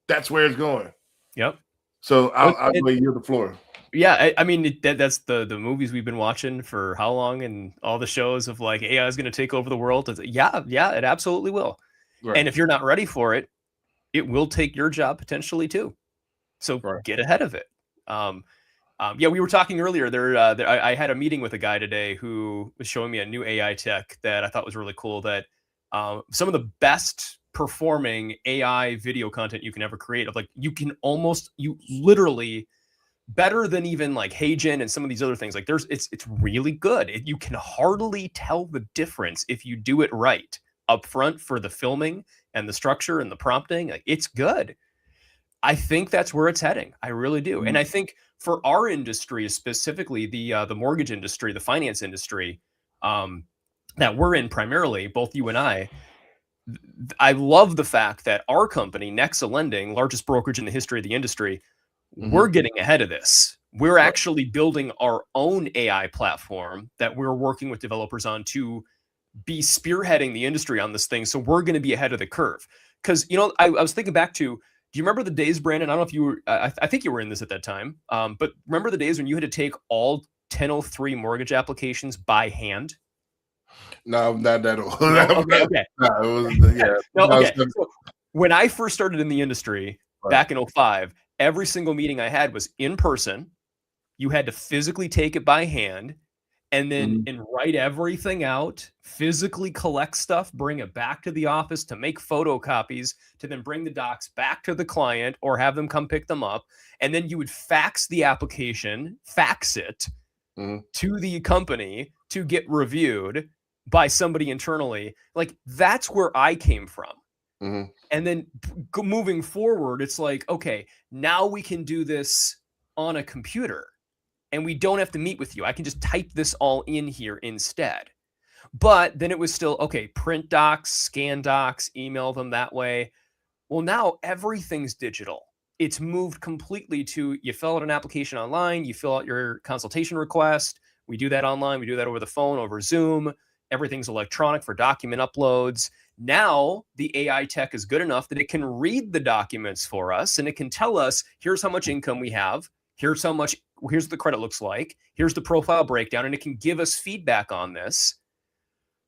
That's where it's going. Yep. So I'll give you the floor. Yeah, I mean that's the movies we've been watching for how long, and all the shows of like AI is going to take over the world. Yeah, it absolutely will. Right. And if you're not ready for it, it will take your job potentially too. So get ahead of it. We were talking earlier. I had a meeting with a guy today who was showing me a new AI tech that I thought was really cool. That some of the best performing AI video content you can ever create. Of like you literally better than even like HeyGen and some of these other things. Like it's really good. You can hardly tell the difference if you do it right up front for the filming and the structure and the prompting. Like it's good. I think that's where it's heading. I really do. Mm-hmm. And I think for our industry, specifically the mortgage industry, the finance industry that we're in primarily, both you and I love the fact that our company, Nexa Lending, largest brokerage in the history of the industry, we're getting ahead of this. We're actually building our own AI platform that we're working with developers on to be spearheading the industry on this thing. So we're going to be ahead of the curve. Because, I was thinking back to, do you remember the days, Brandon? I don't know if you were, I think you were in this at that time. But remember the days when you had to take all 1003 mortgage applications by hand? No, not that old. Okay. No, it was, So when I first started in the industry back in 2005, every single meeting I had was in person. You had to physically take it by hand and then and write everything out, physically collect stuff, bring it back to the office to make photocopies, to then bring the docs back to the client or have them come pick them up. And then you would fax the application, fax it to the company to get reviewed by somebody internally. Like that's where I came from. And then moving forward, it's like, okay, now we can do this on a computer and we don't have to meet with you. I can just type this all in here instead. But then it was still, okay, print docs, scan docs, email them that way. Well, now everything's digital. It's moved completely to you fill out an application online, you fill out your consultation request. We do that online. We do that over the phone, over Zoom. Everything's electronic for document uploads. Now the AI tech is good enough that it can read the documents for us and it can tell us, here's how much income we have. Here's what the credit looks like. Here's the profile breakdown, and it can give us feedback on this.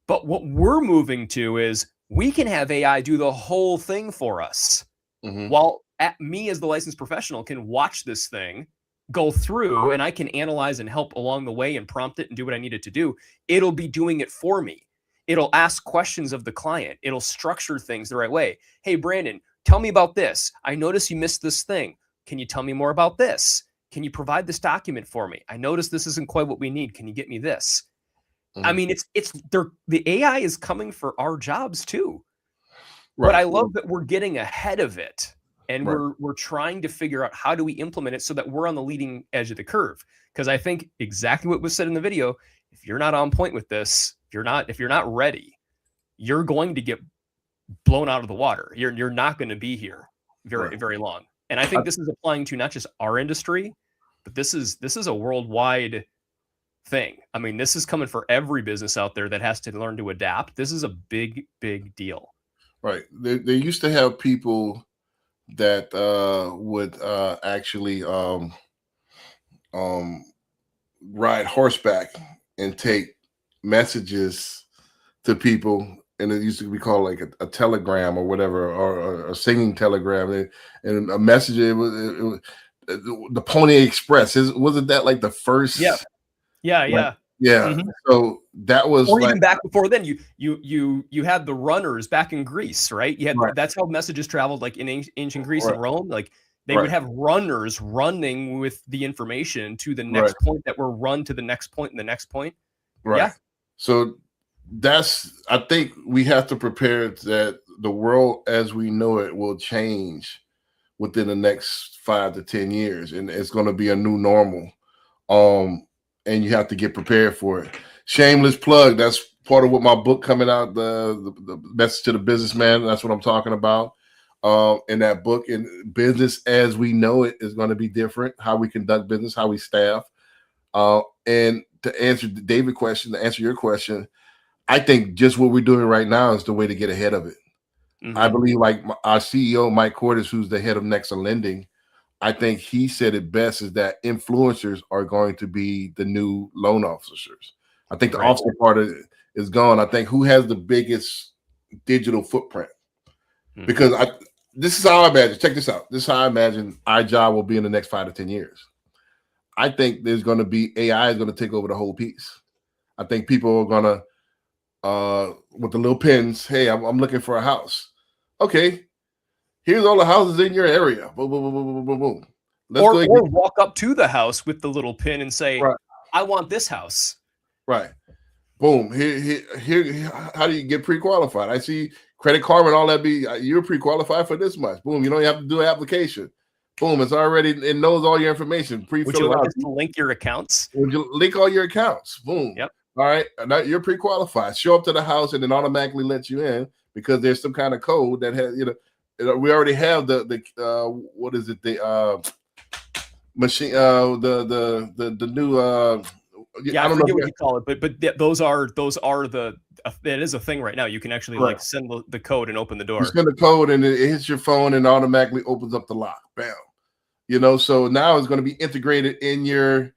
But what we're moving to is we can have AI do the whole thing for us. While me as the licensed professional can watch this thing, go through, and I can analyze and help along the way and prompt it and do what I need it to do. It'll be doing it for me. It'll ask questions of the client. It'll structure things the right way. Hey, Brandon, tell me about this. I noticed you missed this thing. Can you tell me more about this? can you provide this document for me? I noticed this isn't quite what we need. Can you get me this? I mean, the AI is coming for our jobs too. Right. But I love that we're getting ahead of it, and we're trying to figure out how do we implement it so that we're on the leading edge of the curve. Because I think exactly what was said in the video, if you're not on point with this, if you're not ready, you're going to get blown out of the water. You're not going to be here very long. And I think this is applying to not just our industry, but this is a worldwide thing. I mean, this is coming for every business out there that has to learn to adapt. This is a big deal. Right. They used to have people that would actually ride horseback and take messages to people, and it used to be called like a telegram or whatever, or a singing telegram, and a message. It was the Pony Express. Wasn't that like the first? Yeah. Mm-hmm. So that was, or even back before then. You had the runners back in Greece, right? You had that's how messages traveled, like in ancient Greece and Rome. Like they would have runners running with the information to the next point that were run to the next point and the next point. Right. Yeah. So I think we have to prepare that the world as we know it will change within the next 5 to 10 years, and it's going to be a new normal. And you have to get prepared for it. Shameless plug. That's part of what my book coming out, the Message to the Businessman. That's what I'm talking about. In that book, in business as we know it is going to be different. How we conduct business, how we staff. And to answer David's question, to answer your question, I think just what we're doing right now is the way to get ahead of it. Mm-hmm. I believe like our CEO, Mike Cordes, who's the head of Nexa Lending, I think he said it best, is that influencers are going to be the new loan officers. I think the officer part of it is gone. I think who has the biggest digital footprint? Mm-hmm. Because this is how I imagine. Check this out. This is how I imagine our job will be in the next 5 to 10 years. I think there's going to be AI is going to take over the whole piece. I think people are going to, with the little pins, hey, I'm looking for a house. Okay. Here's all the houses in your area. Boom, boom, boom, boom, boom, boom. Or walk up to the house with the little pin and say, I want this house. Right. Boom. Here. How do you get pre-qualified? I see Credit Karma and all that. You're pre-qualified for this much. Boom. You don't have to do an application. Boom. It's already, it knows all your information. Would you like us to link your accounts? Would you link all your accounts? Boom. Yep. All right. Now you're pre-qualified. Show up to the house and then automatically let you in because there's some kind of code that has, we already have the what is it, the machine, the new I don't know what you call it, but those are the it is a thing right now. You can actually like send the code and open the door. You send the code and it hits your phone and automatically opens up the lock. Bam. So now it's going to be integrated in your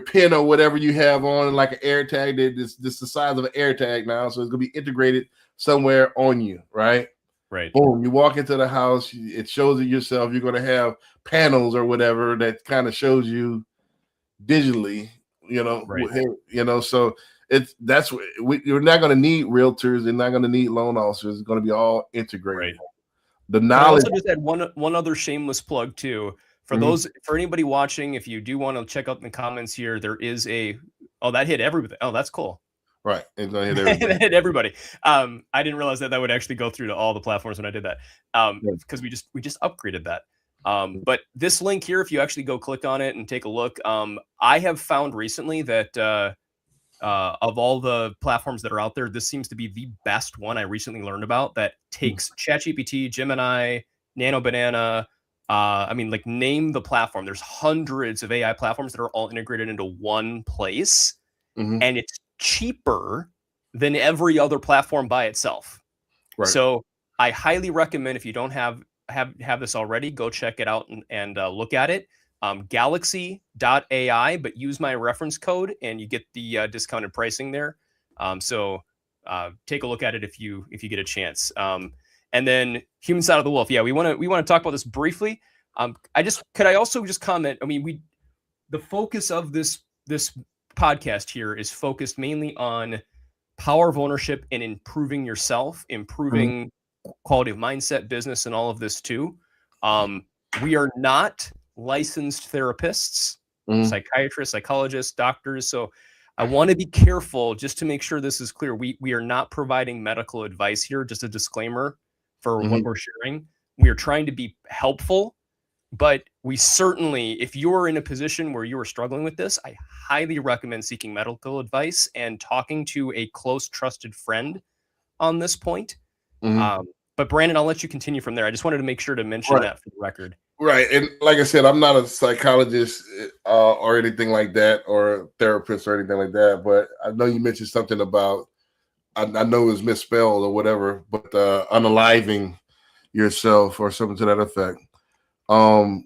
pin or whatever you have on, like an air tag. This the size of an air tag now, so it's going to be integrated somewhere on you, right? Right. Boom. You walk into the house, it shows it yourself. You're going to have panels or whatever that kind of shows you digitally, so you're not going to need realtors. You're not going to need loan officers. It's going to be all integrated. Right. The knowledge. I also just had one other shameless plug too. For anybody watching, if you do want to check out in the comments here, there is that hit everybody. Oh, that's cool. Right. It's gonna hit everybody. Hit everybody. I didn't realize that would actually go through to all the platforms when I did that. Because we just upgraded that. But this link here, if you actually go click on it and take a look, I have found recently that of all the platforms that are out there, this seems to be the best one I recently learned about that takes ChatGPT, Gemini, Nano Banana. Name the platform. There's hundreds of AI platforms that are all integrated into one place. Mm-hmm. And it's cheaper than every other platform by itself. Right. So I highly recommend, if you don't have this already, go check it out and look at it. Galaxy.ai, but use my reference code and you get the discounted pricing there. So take a look at it if you get a chance. And then Human Side of the Wolf. Yeah, we want to talk about this briefly. Could I also just comment? I mean, the focus of this podcast here is focused mainly on power of ownership and improving yourself, improving quality of mindset, business, and all of this too. We are not licensed therapists. psychiatrists, psychologists, doctors. So I want to be careful just to make sure this is clear. We are not providing medical advice here, just a disclaimer for what we're sharing. We are trying to be helpful, but we certainly, if you're in a position where you are struggling with this, I highly recommend seeking medical advice and talking to a close, trusted friend on this point. But Brandon, I'll let you continue from there. I just wanted to make sure to mention that for the record. Right. And like I said, I'm not a psychologist or anything like that, or a therapist or anything like that. But I know you mentioned something about, I know it was misspelled or whatever, but unaliving yourself or something to that effect. I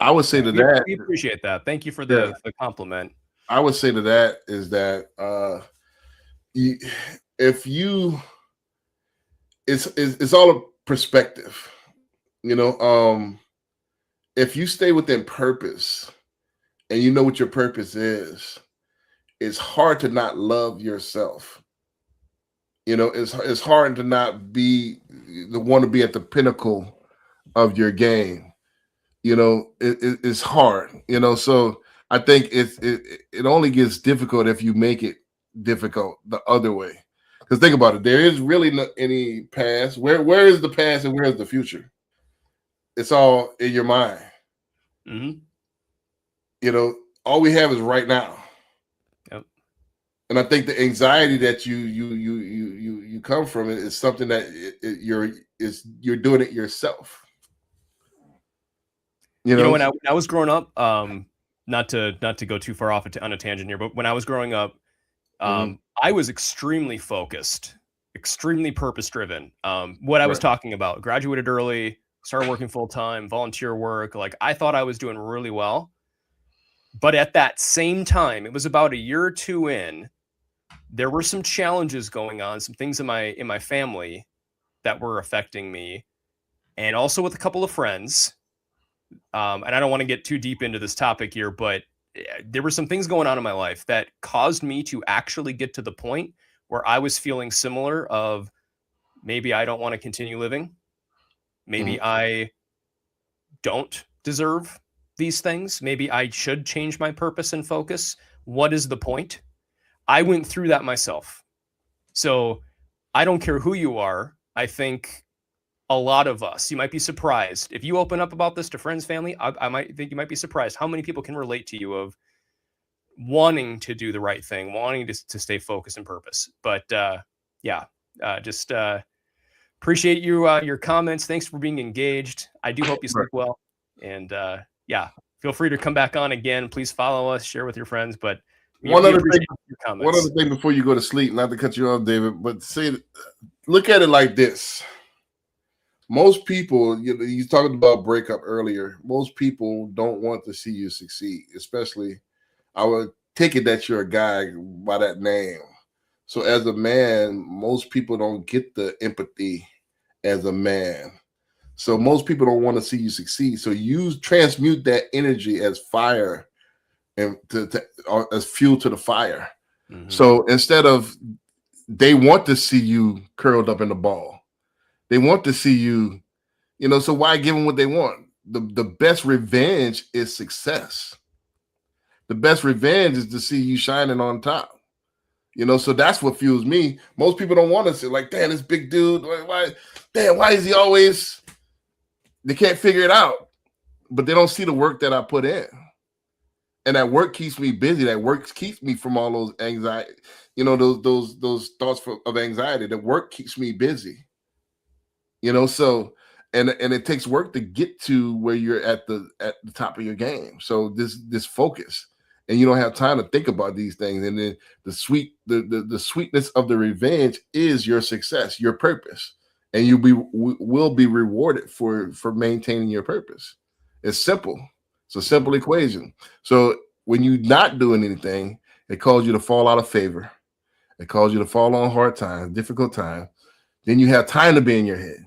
would say to that. We appreciate that. Thank you for the compliment. I would say to that is that it's all a perspective, if you stay within purpose and you know what your purpose is, it's hard to not love yourself. It's hard to not be the one to be at the pinnacle of your game. It's hard, so I think it only gets difficult if you make it difficult the other way. Because think about it, there is really not any past. Where is the past and where is the future? It's all in your mind. All we have is right now. Yep. And I think the anxiety that you come from it is something that you're doing it yourself. When I was growing up, not to go too far off on a tangent here, but when I was growing up, I was extremely focused, extremely purpose-driven. What I was talking about, graduated early, started working full-time, volunteer work. Like, I thought I was doing really well. But at that same time, it was about a year or two in, there were some challenges going on, some things in my family that were affecting me, and also with a couple of friends. And I don't want to get too deep into this topic here, but there were some things going on in my life that caused me to actually get to the point where I was feeling similar of maybe I don't want to continue living. Maybe I don't deserve these things. Maybe I should change my purpose and focus. What is the point? I went through that myself. So I don't care who you are. I think a lot of us, you might be surprised if you open up about this to friends, family. I might think you might be surprised how many people can relate to you of wanting to do the right thing, wanting to stay focused and purpose. But just appreciate your comments. Thanks for being engaged. I do hope you sleep well. And feel free to come back on again. Please follow us, share with your friends. But one other thing before you go to sleep, not to cut you off, David, but look at it like this. Most people, you talked about breakup earlier. Most people don't want to see you succeed, especially, I would take it that you're a guy by that name. So as a man, most people don't get the empathy as a man. So most people don't want to see you succeed. So you transmute that energy as fire and as fuel to the fire. So instead of, they want to see you curled up in a ball. They want to see you, so why give them what they want? The best revenge is success. The best revenge is to see you shining on top. So that's what fuels me. Most people don't want to say, like, damn, this big dude, why is he always, they can't figure it out, but they don't see the work that I put in. And that work keeps me busy. That work keeps me from all those anxiety, those thoughts of anxiety. The work keeps me busy. So and it takes work to get to where you're at the top of your game. So this focus, and you don't have time to think about these things. And then the sweetness of the revenge is your success, your purpose, and will be rewarded for maintaining your purpose. It's simple. It's a simple equation. So when you're not doing anything, it calls you to fall out of favor. It calls you to fall on hard times, difficult times. Then you have time to be in your head.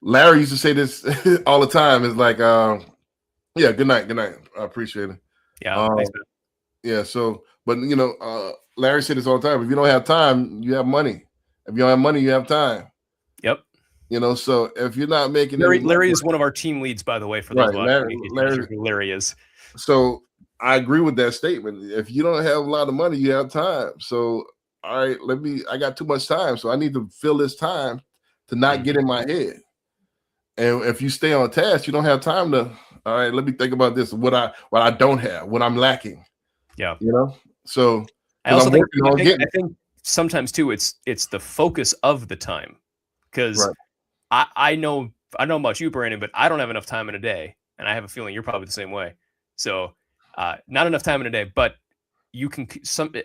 Larry used to say this all the time. It's like, good night. I appreciate it. Yeah. Thanks, man. Yeah. So, but Larry said this all the time. If you don't have time, you have money. If you don't have money, you have time. Yep. You know, so if you're not making Larry is one of our team leads, by the way, for those Larry, Larry is. So I agree with that statement. If you don't have a lot of money, you have time. So all right, I got too much time, so I need to fill this time to not get in my head. And if you stay on task, you don't have time to, all right, let me think about this, what I don't have, what I'm lacking. Yeah. You know? So I also think sometimes too, it's the focus of the time. Because I know about you, Brandon, but I don't have enough time in a day. And I have a feeling you're probably the same way. So not enough time in a day, but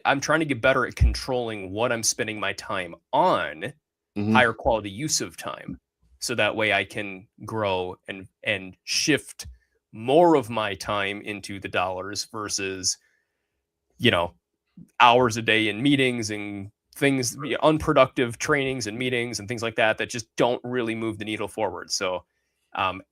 I'm trying to get better at controlling what I'm spending my time on, higher quality use of time. So that way I can grow and shift more of my time into the dollars versus, hours a day in meetings and things, unproductive trainings and meetings and things like that just don't really move the needle forward. So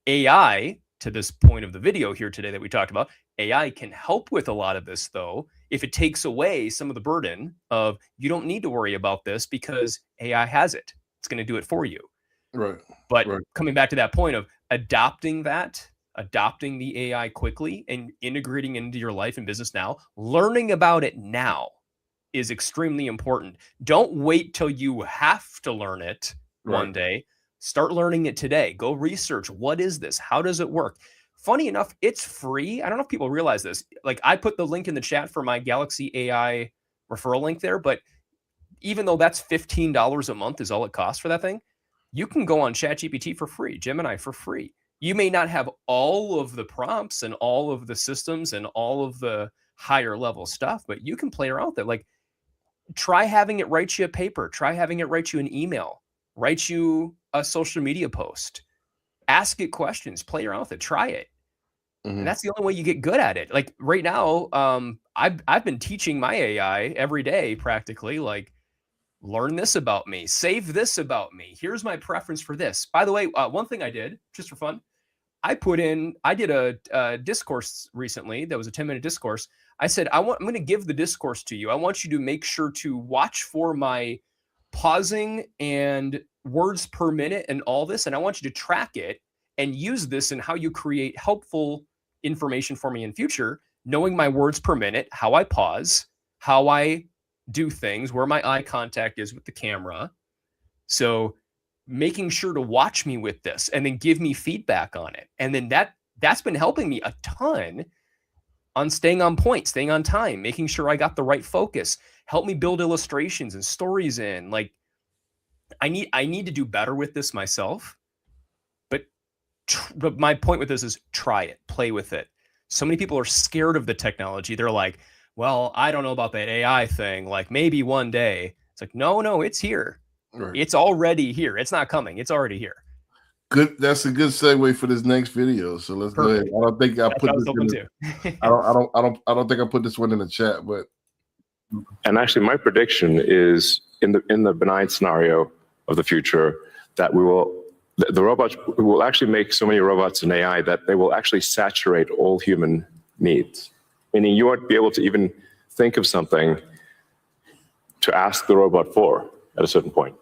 AI, to this point of the video here today that we talked about, AI can help with a lot of this, though, if it takes away some of the burden of you don't need to worry about this because AI has it. It's going to do it for you. Right. But coming back to that point of adopting the AI quickly and integrating into your life and business now, learning about it now is extremely important. Don't wait till you have to learn it one day. Start learning it today. Go research. What is this? How does it work? Funny enough, it's free. I don't know if people realize this. Like, I put the link in the chat for my Galaxy AI referral link there, but even though that's $15 a month is all it costs for that thing, you can go on ChatGPT for free, Gemini for free. You may not have all of the prompts and all of the systems and all of the higher level stuff, but you can play around with it. Like, try having it write you a paper. Try having it write you an email. Write you a social media post. Ask it questions. Play around with it. Try it. And that's the only way you get good at it. Like right now, I've been teaching my AI every day practically, like, learn this about me, save this about me. Here's my preference for this. By the way, one thing I did just for fun, I did a discourse recently. That was a 10-minute discourse. I said, I'm going to give the discourse to you. I want you to make sure to watch for my pausing and words per minute and all this. And I want you to track it and use this in how you create helpful information for me in future, knowing my words per minute, how I pause, how I do things, where my eye contact is with the camera. So making sure to watch me with this and then give me feedback on it. And then that's been helping me a ton on staying on point, staying on time, making sure I got the right focus, help me build illustrations and stories in. Like, I need to do better with this myself. But my point with this is try it, play with it. So many people are scared of the technology. They're like, well, I don't know about that AI thing. Like, maybe one day. It's like, no, it's here. Right. It's already here. It's not coming. It's already here. Good. That's a good segue for this next video. So let's go ahead. I don't think I put this in. I don't think I put this one in the chat, but. And actually, my prediction is in the benign scenario of the future that the robots will actually make so many robots and AI that they will actually saturate all human needs. Meaning you won't be able to even think of something to ask the robot for at a certain point.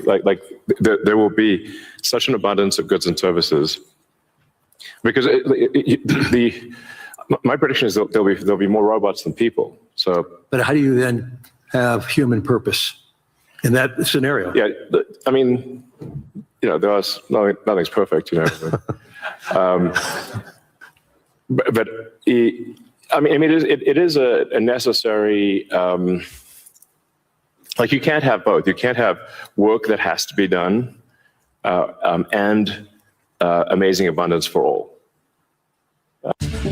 Like there will be such an abundance of goods and services because my prediction is there'll be more robots than people. So, but how do you then have human purpose in that scenario? Yeah, I mean, there's nothing's perfect, but it is a necessary. Like, you can't have both. You can't have work that has to be done and amazing abundance for all.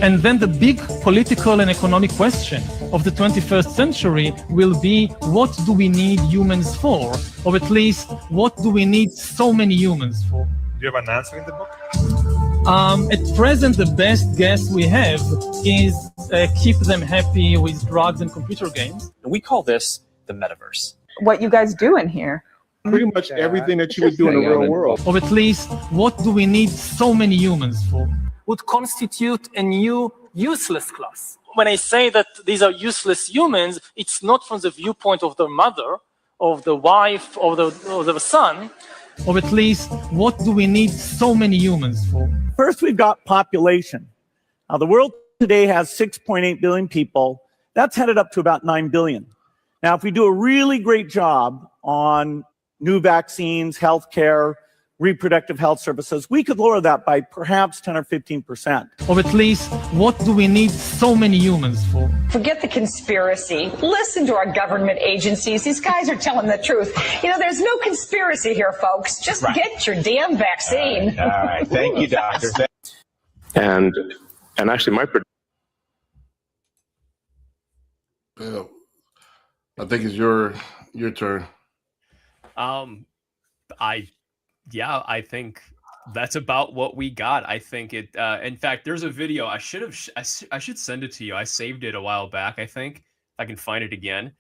And then the big political and economic question of the 21st century will be, what do we need humans for? Or at least, what do we need so many humans for? Do you have an answer in the book? At present, the best guess we have is keep them happy with drugs and computer games. We call this the metaverse. What you guys do in here? Pretty much everything that you would do in the real world. Or at least, what do we need so many humans for? Would constitute a new useless class. When I say that these are useless humans, it's not from the viewpoint of the mother, of the wife, of the son, or at least what do we need so many humans for? First, we've got population. Now, the world today has 6.8 billion people. That's headed up to about 9 billion. Now, if we do a really great job on new vaccines, healthcare, reproductive health services, we could lower that by perhaps 10 or 15%. Or at least, what do we need so many humans for? Forget the conspiracy. Listen to our government agencies. These guys are telling the truth. You know, there's no conspiracy here, folks. Just get your damn vaccine. All right. Thank you, doctor. And actually, Bill, I think it's your turn. I think that's about what we got. I think it. In fact, there's a video. I should send it to you. I saved it a while back. I think if I can find it again.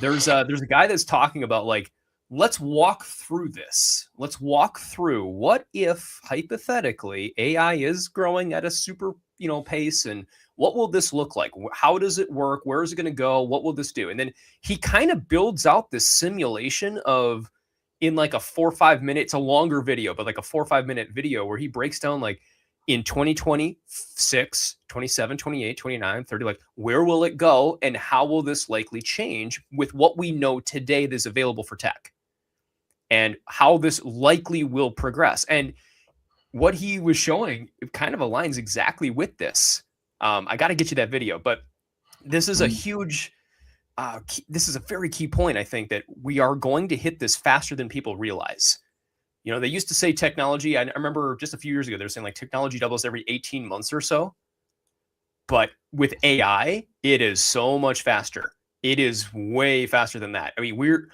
There's a guy that's talking about, like, let's walk through this. Let's walk through what if hypothetically AI is growing at a super pace, and what will this look like? How does it work? Where is it going to go? What will this do? And then he kind of builds out this simulation of, in like a 4 or 5 minute, it's a longer video, but like a 4 or 5 minute video where he breaks down, like, in 2026, 27, 28, 29, 30, like, where will it go and how will this likely change with what we know today that's available for tech, and how this likely will progress. And what he was showing, it kind of aligns exactly with this. I got to get you that video, but this is a huge, this is a very key point. I think that we are going to hit this faster than people realize. They used to say technology. I remember just a few years ago, they were saying like technology doubles every 18 months or so. But with AI, it is so much faster. It is way faster than that. I mean, we're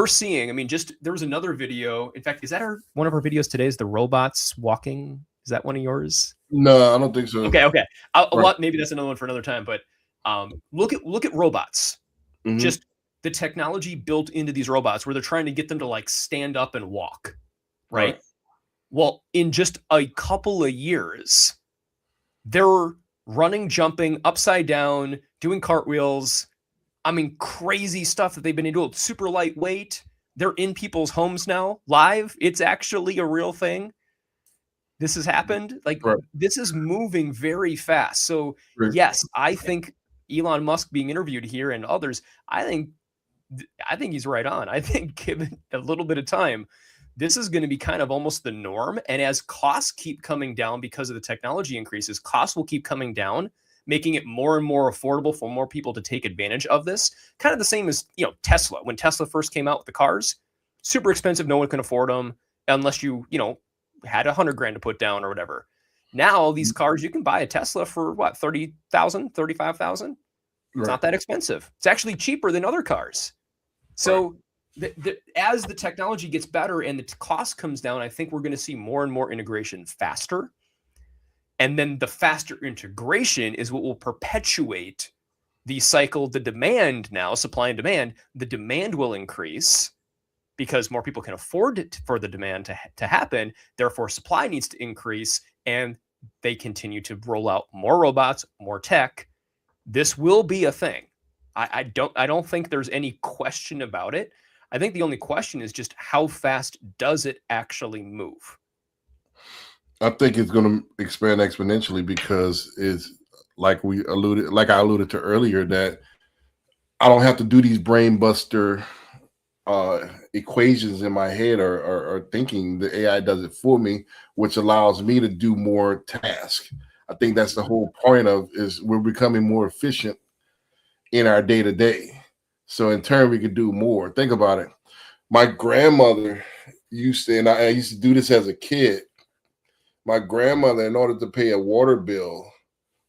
seeing, just there was another video. In fact, is that one of our videos today? Is the robots walking? Is that one of yours? No, I don't think so. Okay. Maybe that's another one for another time. But look at robots. Mm-hmm. Just the technology built into these robots where they're trying to get them to, like, stand up and walk. Right? Well, in just a couple of years, they're running, jumping, upside down, doing cartwheels. Crazy stuff that they've been doing. Super lightweight. They're in people's homes now, live. It's actually a real thing. This has happened. This is moving very fast. So, yes, I think Elon Musk being interviewed here and others, I think he's right on. I think given a little bit of time, this is going to be kind of almost the norm. And as costs keep coming down because of the technology increases, costs will keep coming down, making it more and more affordable for more people to take advantage of this. Kind of the same as, Tesla. When Tesla first came out with the cars, super expensive. No one can afford them unless you had $100,000 to put down or whatever. Now these cars, you can buy a Tesla for what, 30,000, 35,000. It's not that expensive. It's actually cheaper than other cars. So as the technology gets better and the cost comes down, I think we're going to see more and more integration faster. And then the faster integration is what will perpetuate the cycle. The demand now, supply and demand, the demand will increase because more people can afford it for the demand to happen. Therefore, supply needs to increase, and they continue to roll out more robots, more tech. This will be a thing. I don't think there's any question about it. I think the only question is just how fast does it actually move? I think it's going to expand exponentially because it's like I alluded to earlier, that I don't have to do these brain buster equations in my head or thinking. The AI does it for me, which allows me to do more tasks. I think that's the whole point is we're becoming more efficient in our day-to-day. So in turn, we could do more. Think about it. My grandmother used to, and I used to do this as a kid. My grandmother, in order to pay a water bill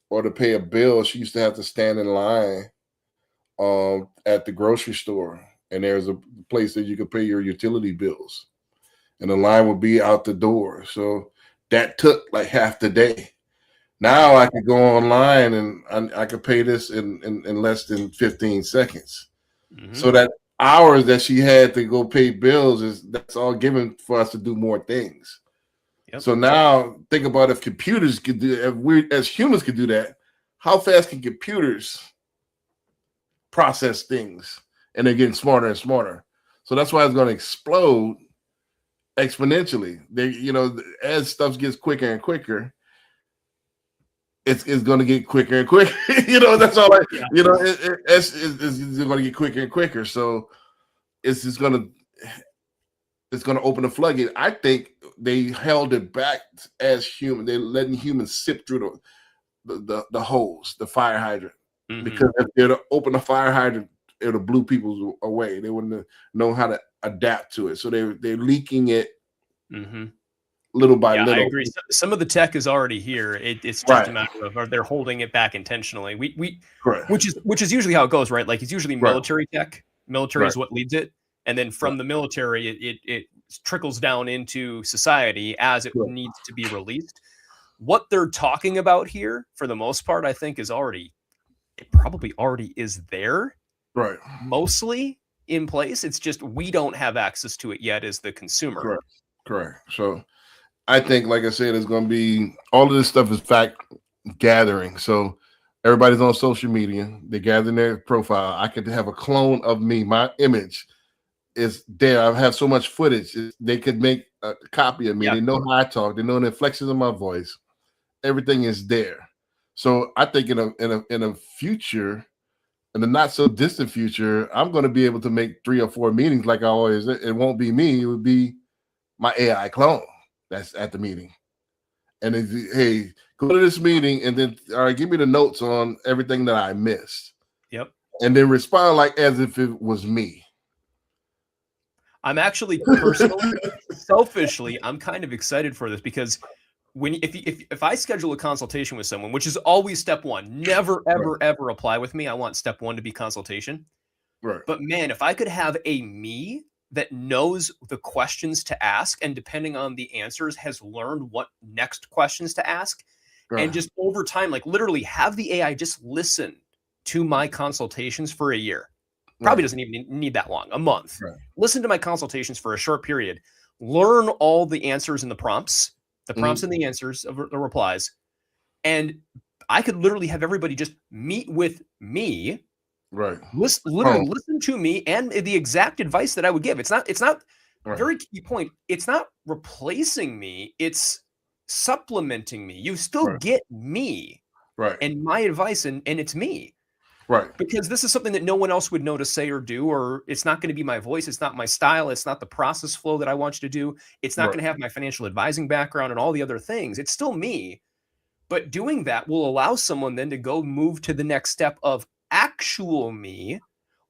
or to pay a bill, she used to have to stand in line at the grocery store. And there's a place that you could pay your utility bills. And the line would be out the door. So that took like half the day. Now I could go online and I could pay this in less than 15 seconds. Mm-hmm. So that hours that she had to go pay bills, that's all given for us to do more things. Yep. So now think about if computers could do, if we as humans could do that, how fast can computers process things? And they're getting smarter and smarter. So that's why it's going to explode exponentially. They, as stuff gets quicker and quicker, it's going to get quicker and quicker. That's all. It's going to get quicker and quicker. So it's just going to open the floodgate. I think they held it back as human. They're letting humans sip through the hose, the fire hydrant, because if they'd open the fire hydrant, it would have blew people away. They wouldn't know how to adapt to it. So they're leaking it little by little. I agree. Some of the tech is already here. It's just a matter of they're holding it back intentionally. Which is usually how it goes, right? Like it's usually military tech. Military is what leads it, and then from the military, it trickles down into society as it needs to be released. What they're talking about here, for the most part, I think it probably already is there. Right. Mostly in place. It's just we don't have access to it yet as the consumer. Correct. So I think, like I said, it's going to be all of this stuff is fact gathering. So everybody's on social media. They gather their profile. I could have a clone of me. My image is there. I have so much footage. They could make a copy of me. They know how I talk. They know the inflections of my voice. Everything is there. So I think in a future, in the not so distant future, I'm going to be able to make 3 or 4 meetings like I always. It won't be me. It would be my AI clone that's at the meeting. And hey, go to this meeting and then give me the notes on everything that I missed. Yep. And then respond like as if it was me. I'm actually personally, selfishly, I'm kind of excited for this because if I schedule a consultation with someone, which is always step one, never, ever apply with me. I want step one to be consultation. Right. But man, if I could have a me that knows the questions to ask and depending on the answers has learned what next questions to ask and just over time, like literally have the AI just listen to my consultations for a year. Probably doesn't even need that long, a month. Listen to my consultations for a short period, learn all the answers and the prompts and the answers of the replies. And I could literally have everybody just meet with me. Right. Listen to me and the exact advice that I would give. It's not very key point. It's not replacing me. It's supplementing me. You still get me and my advice and it's me. Right. Because this is something that no one else would know to say or do, or it's not going to be my voice. It's not my style. It's not the process flow that I want you to do. It's not going to have my financial advising background and all the other things. It's still me. But doing that will allow someone then to go move to the next step of actual me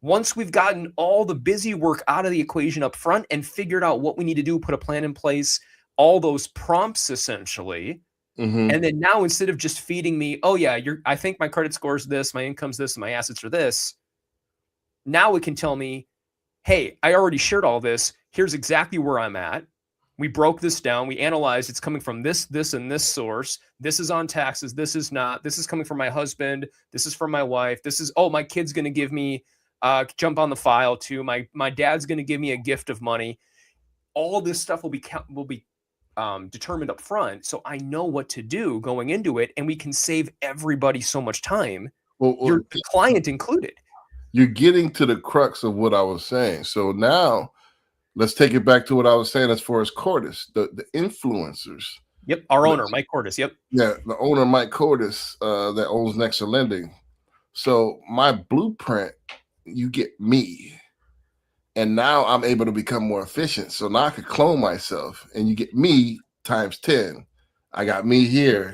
once we've gotten all the busy work out of the equation up front and figured out what we need to do, put a plan in place, all those prompts essentially. And then now instead of just feeding me, oh yeah, I think my credit score is this, my income's this, and my assets are this. Now it can tell me, hey, I already shared all this. Here's exactly where I'm at. We broke this down. We analyzed it's coming from this, and this source. This is on taxes. This is not. This is coming from my husband. This is from my wife. This is, my kid's going to give me, jump on the file too. My dad's going to give me a gift of money. All this stuff will be determined up front. So I know what to do going into it. And we can save everybody so much time. Your client included. You're getting to the crux of what I was saying. So now, let's take it back to what I was saying as far as Cordis, the influencers. Yep, our owner, Mike Cordis. Yep. Yeah, the owner, Mike Cordis, that owns Nexa Lending. So my blueprint, you get me. And now I'm able to become more efficient. So now I could clone myself and you get me times 10. I got me here.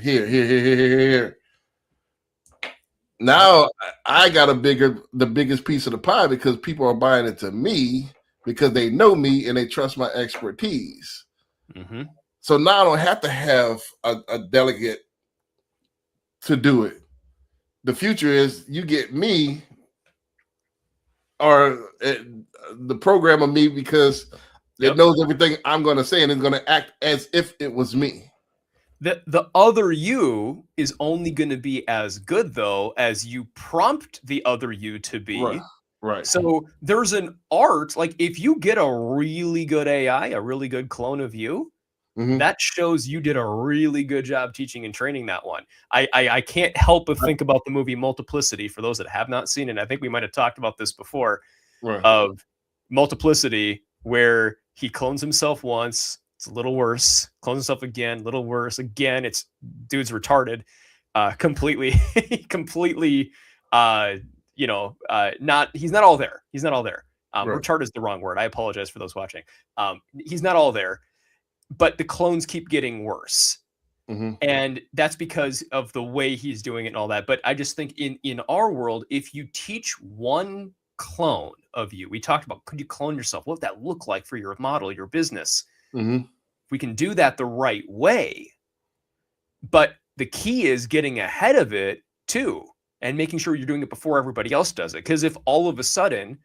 Now I got the biggest piece of the pie because people are buying into me because they know me and they trust my expertise. So now I don't have to have a delegate to do it. The future is you get me or the program of me because it knows everything I'm going to say and it's going to act as if it was me. The other you is only going to be as good, though, as you prompt the other you to be. Right. So there's an art, like if you get a really good AI, a really good clone of you, that shows you did a really good job teaching and training that one. I can't help but think about the movie Multiplicity for those that have not seen it. I think we might have talked about this before of Multiplicity, where he clones himself once It's a little worse. Clones himself again, little worse. Again, it's dude's retarded. Completely, completely, he's not all there. He's not all there. Right. Retard is the wrong word. I apologize for those watching. He's not all there, but the clones keep getting worse. And that's because of the way he's doing it and all that. But I just think in our world, if you teach one clone of you, we talked about, could you clone yourself? What would that look like for your model, your business? If we can do that the right way. But the key is getting ahead of it too, and making sure you're doing it before everybody else does it. Because if all of a sudden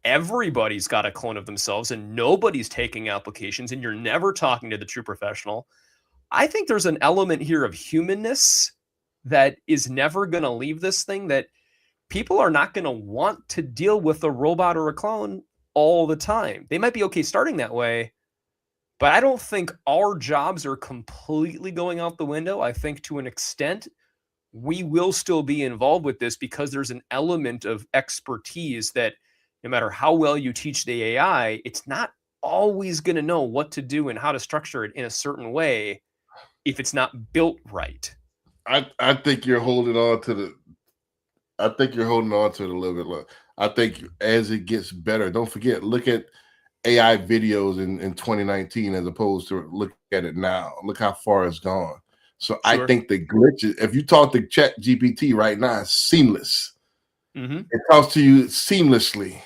everybody's got a clone of themselves and nobody's taking applications and you're never talking to the true professional, I think there's an element here of humanness that is never going to leave this thing, that people are not going to want to deal with a robot or a clone all the time. They might be okay starting that way, but I don't think our jobs are completely going out the window. I think to an extent, we will still be involved with this because there's an element of expertise that no matter how well you teach the AI, it's not always going to know what to do and how to structure it in a certain way if it's not built right. I think you're holding on to it a little bit. Look, I think as it gets better, don't forget, look at AI videos in 2019 as opposed to look at it now. Look how far it's gone. So I think the glitches, if you talk to Chat GPT right now, it's seamless. It talks to you seamlessly.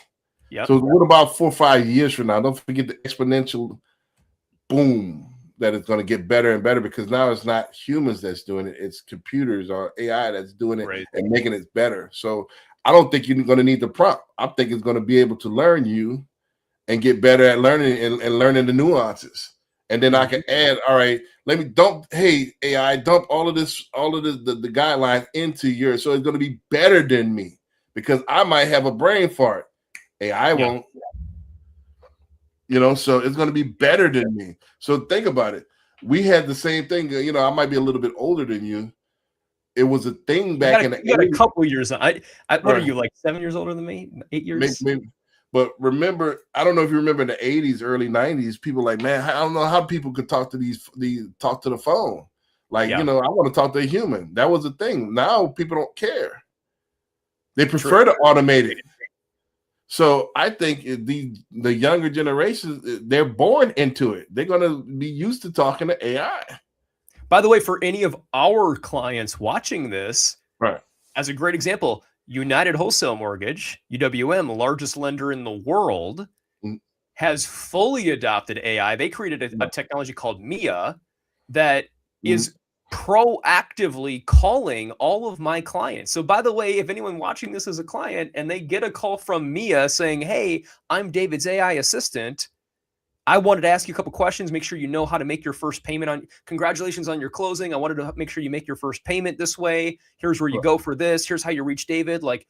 So what about 4 or 5 years from now? Don't forget the exponential boom that it's going to get better and better, because now it's not humans that's doing it. It's computers or AI that's doing it and making it better. So I don't think you're going to need the prompt. I think it's going to be able to learn you and get better at learning and learning the nuances. And then I can add, all right, let me hey, AI, dump all of the guidelines into yours. So it's going to be better than me because I might have a brain fart. AI won't. So it's going to be better than me. So think about it. We had the same thing. I might be a little bit older than you. It was a thing back in the 80s. You got a couple years. What are you, like 7 years older than me? 8 years? Maybe. But remember, I don't know if you remember in the 80s, early 90s, people like, man, I don't know how people could talk to talk to the phone. Like, I want to talk to a human. That was a thing. Now people don't care. They prefer to automate it. So I think the younger generations, they're born into it. They're going to be used to talking to AI. By the way, for any of our clients watching this, as a great example, United Wholesale Mortgage, UWM, largest lender in the world, has fully adopted AI. They created a technology called Mia that is proactively calling all of my clients. So by the way, if anyone watching this is a client and they get a call from Mia saying, hey, I'm David's AI assistant, I wanted to ask you a couple questions, make sure you know how to make your first payment congratulations on your closing. I wanted to make sure you make your first payment this way. Here's where you go for this. Here's how you reach David. Like,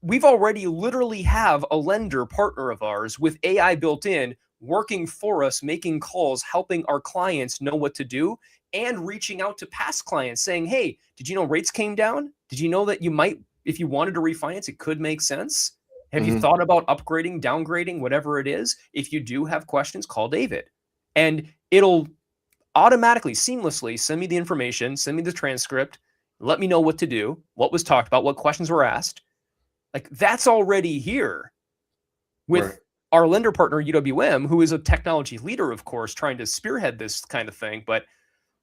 we've already literally have a lender partner of ours with AI built in, working for us, making calls, helping our clients know what to do, and reaching out to past clients saying, hey, did you know rates came down? Did you know that you might, if you wanted to refinance, it could make sense? Have you thought about upgrading, downgrading, whatever it is? If you do have questions, call David. And it'll automatically, seamlessly send me the information, send me the transcript, let me know what to do, what was talked about, what questions were asked. Like, that's already here with our lender partner, UWM, who is a technology leader, of course, trying to spearhead this kind of thing. But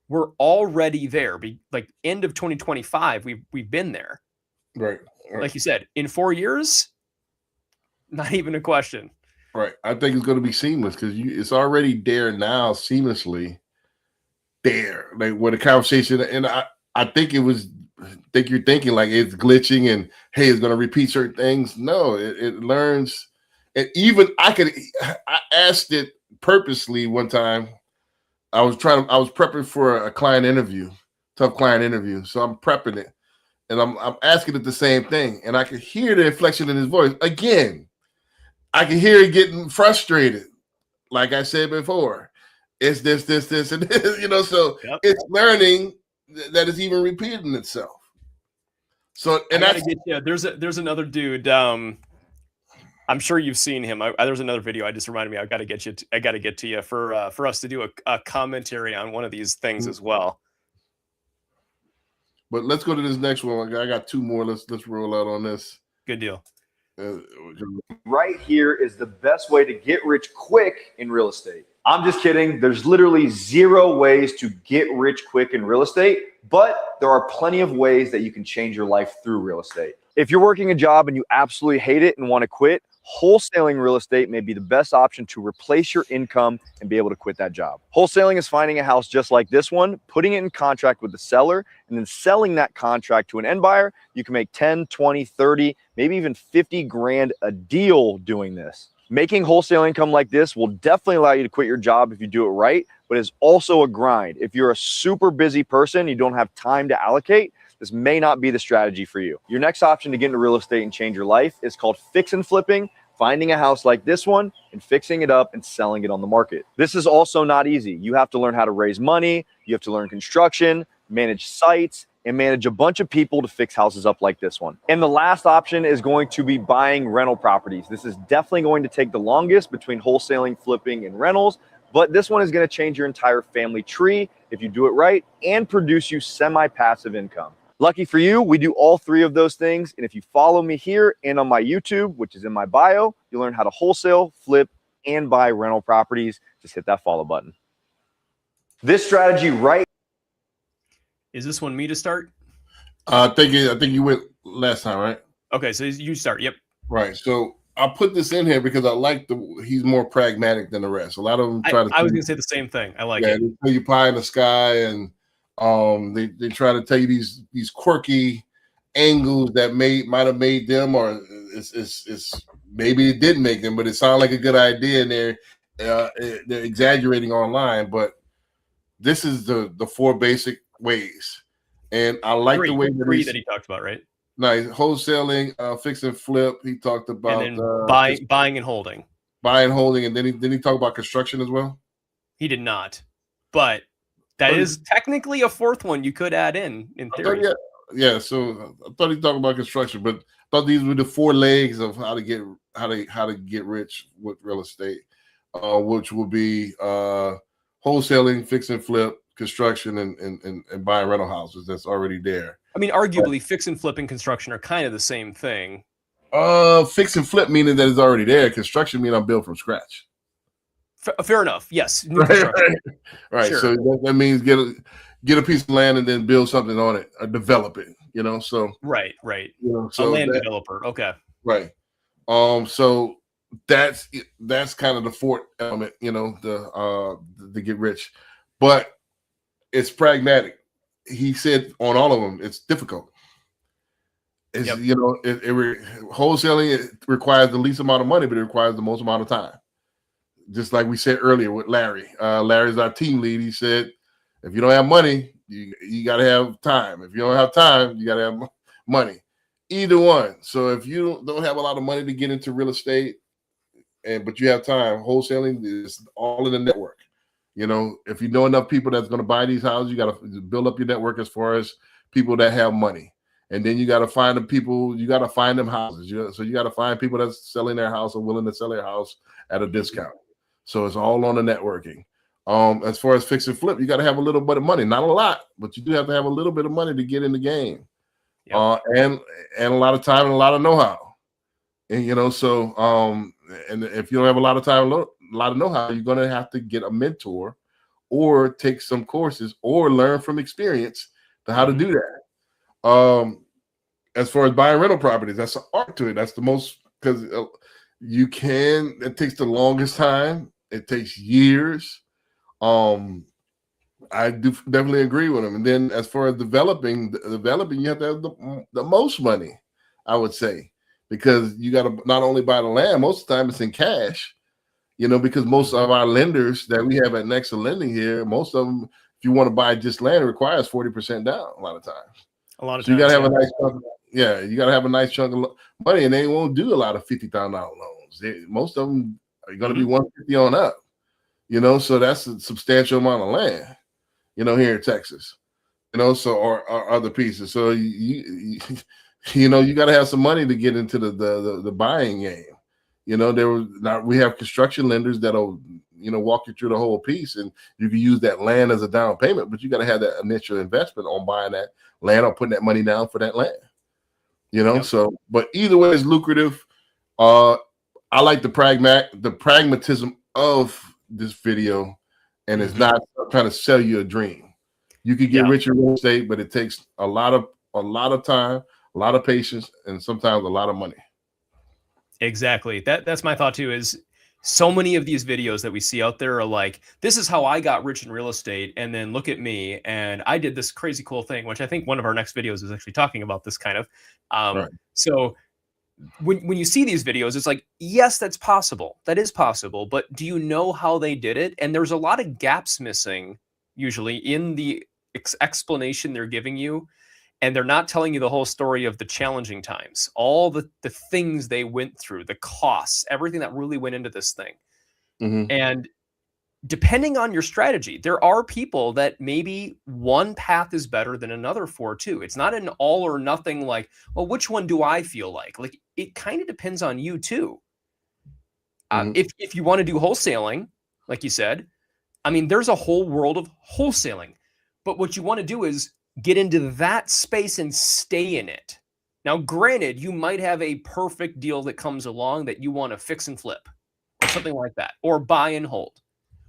we're already there. Like end of 2025, we've been there. Right. Like you said, in 4 years, not even a question. Right. I think it's going to be seamless because it's already there now, seamlessly there. Like with a conversation, and I think you're thinking like it's glitching and hey, it's going to repeat certain things. No, it learns. And even I asked it purposely one time. I was prepping for a client interview, tough client interview. So I'm prepping it and I'm asking it the same thing. And I could hear the inflection in his voice. Again, I can hear it getting frustrated. Like I said before, it's this, and this, so it's learning that it's even repeating itself. So, and there's another dude. I'm sure you've seen him. There's another video I just reminded me. I got to get to you for us to do a commentary on one of these things as well. But let's go to this next one. I got two more. Let's roll out on this. Good deal. Right here is the best way to get rich quick in real estate. I'm just kidding. There's literally 0 ways to get rich quick in real estate, but there are plenty of ways that you can change your life through real estate. If you're working a job and you absolutely hate it and want to quit, wholesaling real estate may be the best option to replace your income and be able to quit that job. Wholesaling is finding a house just like this one, putting it in contract with the seller, and then selling that contract to an end buyer. You can make 10, 20, 30, maybe even 50 grand a deal doing this. Making wholesale income like this will definitely allow you to quit your job if you do it right, but it's also a grind. If you're a super busy person, you don't have time to allocate, this may not be the strategy for you. Your next option to get into real estate and change your life is called fix and flipping, finding a house like this one and fixing it up and selling it on the market. This is also not easy. You have to learn how to raise money, you have to learn construction, manage sites, and manage a bunch of people to fix houses up like this one. And the last option is going to be buying rental properties. This is definitely going to take the longest between wholesaling, flipping, and rentals, but this one is going to change your entire family tree if you do it right and produce you semi-passive income. Lucky for you, we do all 3 of those things. And if you follow me here and on my YouTube, which is in my bio, you'll learn how to wholesale, flip, and buy rental properties. Just hit that follow button. This strategy right. Is this one me to start? I think you went last time, right? Okay, so you start. Yep. Right. So I put this in here because I like he's more pragmatic than the rest. A lot of them try to. I was going to say the same thing. I like it. They tell you pie in the sky, and they try to tell you these quirky angles that might have made them, or it's maybe it didn't make them, but it sounded like a good idea, and they're exaggerating online. But this is the 4 basic ways, and I like the way that he talked about, right? Nice. Wholesaling, fix and flip. He talked about and then buying and holding. Buying and holding, and then he talk about construction as well. He did not, but that is technically a 4th one you could add in theory. Yeah. So I thought he talked about construction, but I thought these were the 4 legs of how to get rich with real estate, which will be wholesaling, fix and flip, construction, and buying rental houses that's already there. I mean, arguably, fix and flip and construction are kind of the same thing. Fix and flip meaning that it's already there. Construction meaning I'm built from scratch. Fair enough. Yes. Right. Sure. So that means get a piece of land and then build something on it or develop it. So right. So a land developer. Okay. Right. So that's kind of the 4th element. The get rich, but it's pragmatic. He said on all of them, it's difficult. It's wholesaling, it requires the least amount of money, but it requires the most amount of time. Just like we said earlier with Larry. Larry's our team lead. He said, if you don't have money, you got to have time. If you don't have time, you got to have money. Either one. So if you don't have a lot of money to get into real estate, but you have time, wholesaling is all in the network. If you know enough people that's going to buy these houses, you got to build up your network as far as people that have money. And then you got to find them people, you got to find them houses. So you got to find people that's selling their house or willing to sell their house at a discount. So it's all on the networking. As far as fix and flip, you got to have a little bit of money, not a lot, but you do have to have a little bit of money to get in the game. Yep. And a lot of time and a lot of know-how. And and if you don't have a lot of time, a lot of know-how, you're going to have to get a mentor or take some courses or learn from experience to how to do that. As far as buying rental properties, that's an art to it. That's the most, because it takes the longest time. It takes years. I do definitely agree with him. And then as far as developing, you have to have the most money, I would say, because you got to not only buy the land, most of the time it's in cash, because most of our lenders that we have at Nexa Lending here, most of them, if you want to buy just land, it requires 40% down a lot of times. So you got to have a nice chunk. You got to have a nice chunk of money, and they won't do a lot of $50,000 loans. Most of them are going to be 150 on up. So that's a substantial amount of land, here in Texas, or other pieces. So you got to have some money to get into the buying game, You know, we have construction lenders that'll, you know, walk you through the whole piece, and you can use that land as a down payment, but you got to have that initial investment on buying that land or putting that money down for that land. You know, so but either way is lucrative. I like the pragmatism of this video, and it's not trying to sell you a dream. You could get rich in real estate, but it takes a lot of time, a lot of patience, and sometimes a lot of money. Exactly. That's my thought too, is so many of these videos that we see out there are like, this is how I got rich in real estate, and then look at me, and I did this crazy cool thing, which I think one of our next videos is actually talking about this kind of. So when you see these videos, it's like, yes, that's possible. That is possible. But do you know how they did it? And there's a lot of gaps missing usually in the explanation they're giving you. And they're not telling you the whole story of the challenging times, all the things they went through, the costs, everything that really went into this thing. And depending on your strategy, there are people that maybe one path is better than another for too. It's not an all or nothing like, well, which one do I feel like? Like, it kind of depends on you too. If you want to do wholesaling, like you said, I mean, there's a whole world of wholesaling, but what you want to do is get into that space and stay in it. Now, granted, you might have a perfect deal that comes along that you want to fix and flip or something like that, or buy and hold.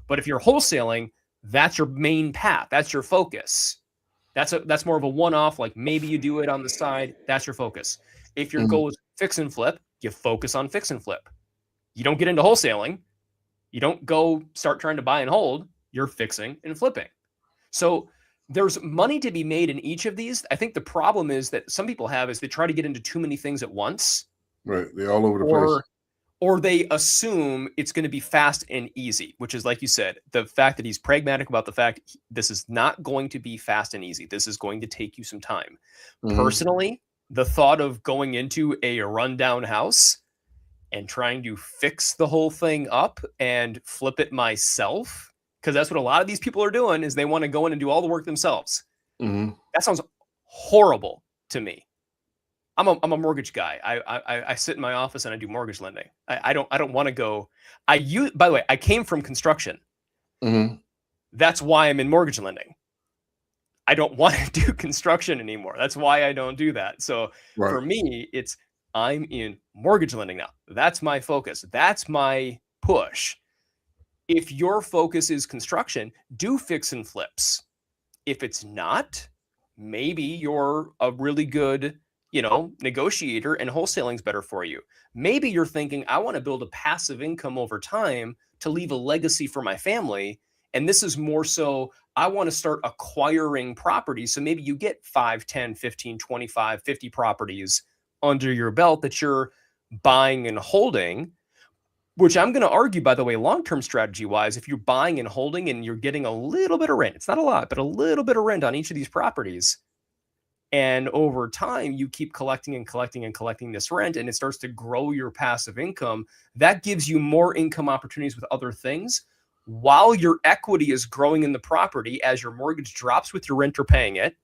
But if you're wholesaling, that's your main path. That's your focus. That's more of a one-off, like maybe you do it on the side. That's your focus. If your goal is fix and flip, you focus on fix and flip. You don't get into wholesaling. You don't go start trying to buy and hold. You're fixing and flipping. So there's money to be made in each of these. I think the problem is that some people have is they try to get into too many things at once. Right. They're all over the place. Or they assume it's going to be fast and easy, which is, like you said, the fact that he's pragmatic about the fact this is not going to be fast and easy. This is going to take you some time. Personally, the thought of going into a rundown house and trying to fix the whole thing up and flip it myself, because that's what a lot of these people are doing, is they want to go in and do all the work themselves. That sounds horrible to me. I'm a mortgage guy. I sit in my office and I do mortgage lending. I don't want to go. By the way, I came from construction. That's why I'm in mortgage lending. I don't want to do construction anymore. That's why I don't do that. So for me, I'm in mortgage lending now. That's my focus. That's my push. If your focus is construction, do fix and flips. If it's not, maybe you're a really good, negotiator and wholesaling is better for you. Maybe you're thinking, I want to build a passive income over time to leave a legacy for my family. And this is more so, I want to start acquiring properties. So maybe you get 5, 10, 15, 25, 50 properties under your belt that you're buying and holding, which I'm going to argue, by the way, long-term strategy wise, if you're buying and holding and you're getting a little bit of rent, it's not a lot, but a little bit of rent on each of these properties. And over time, you keep collecting and collecting and collecting this rent, and it starts to grow your passive income. That gives you more income opportunities with other things while your equity is growing in the property. As your mortgage drops with your renter paying it,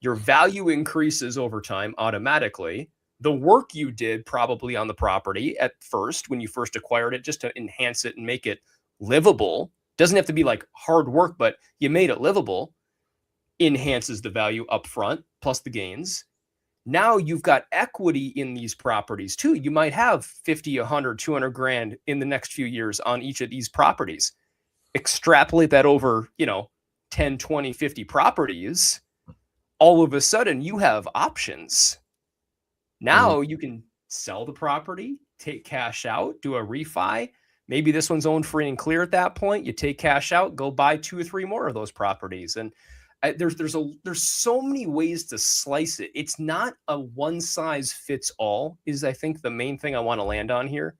your value increases over time automatically. The work you did probably on the property at first, when you first acquired it, just to enhance it and make it livable, doesn't have to be like hard work, but you made it livable, enhances the value up front, plus the gains. Now you've got equity in these properties too. You might have 50, 100, 200 grand in the next few years on each of these properties. Extrapolate that over, 10, 20, 50 properties. All of a sudden you have options. Now you can sell the property, take cash out, do a refi. Maybe this one's owned free and clear at that point. You take cash out, go buy 2 or 3 more of those properties. And there's so many ways to slice it. It's not a one size fits all is, I think, the main thing I want to land on here.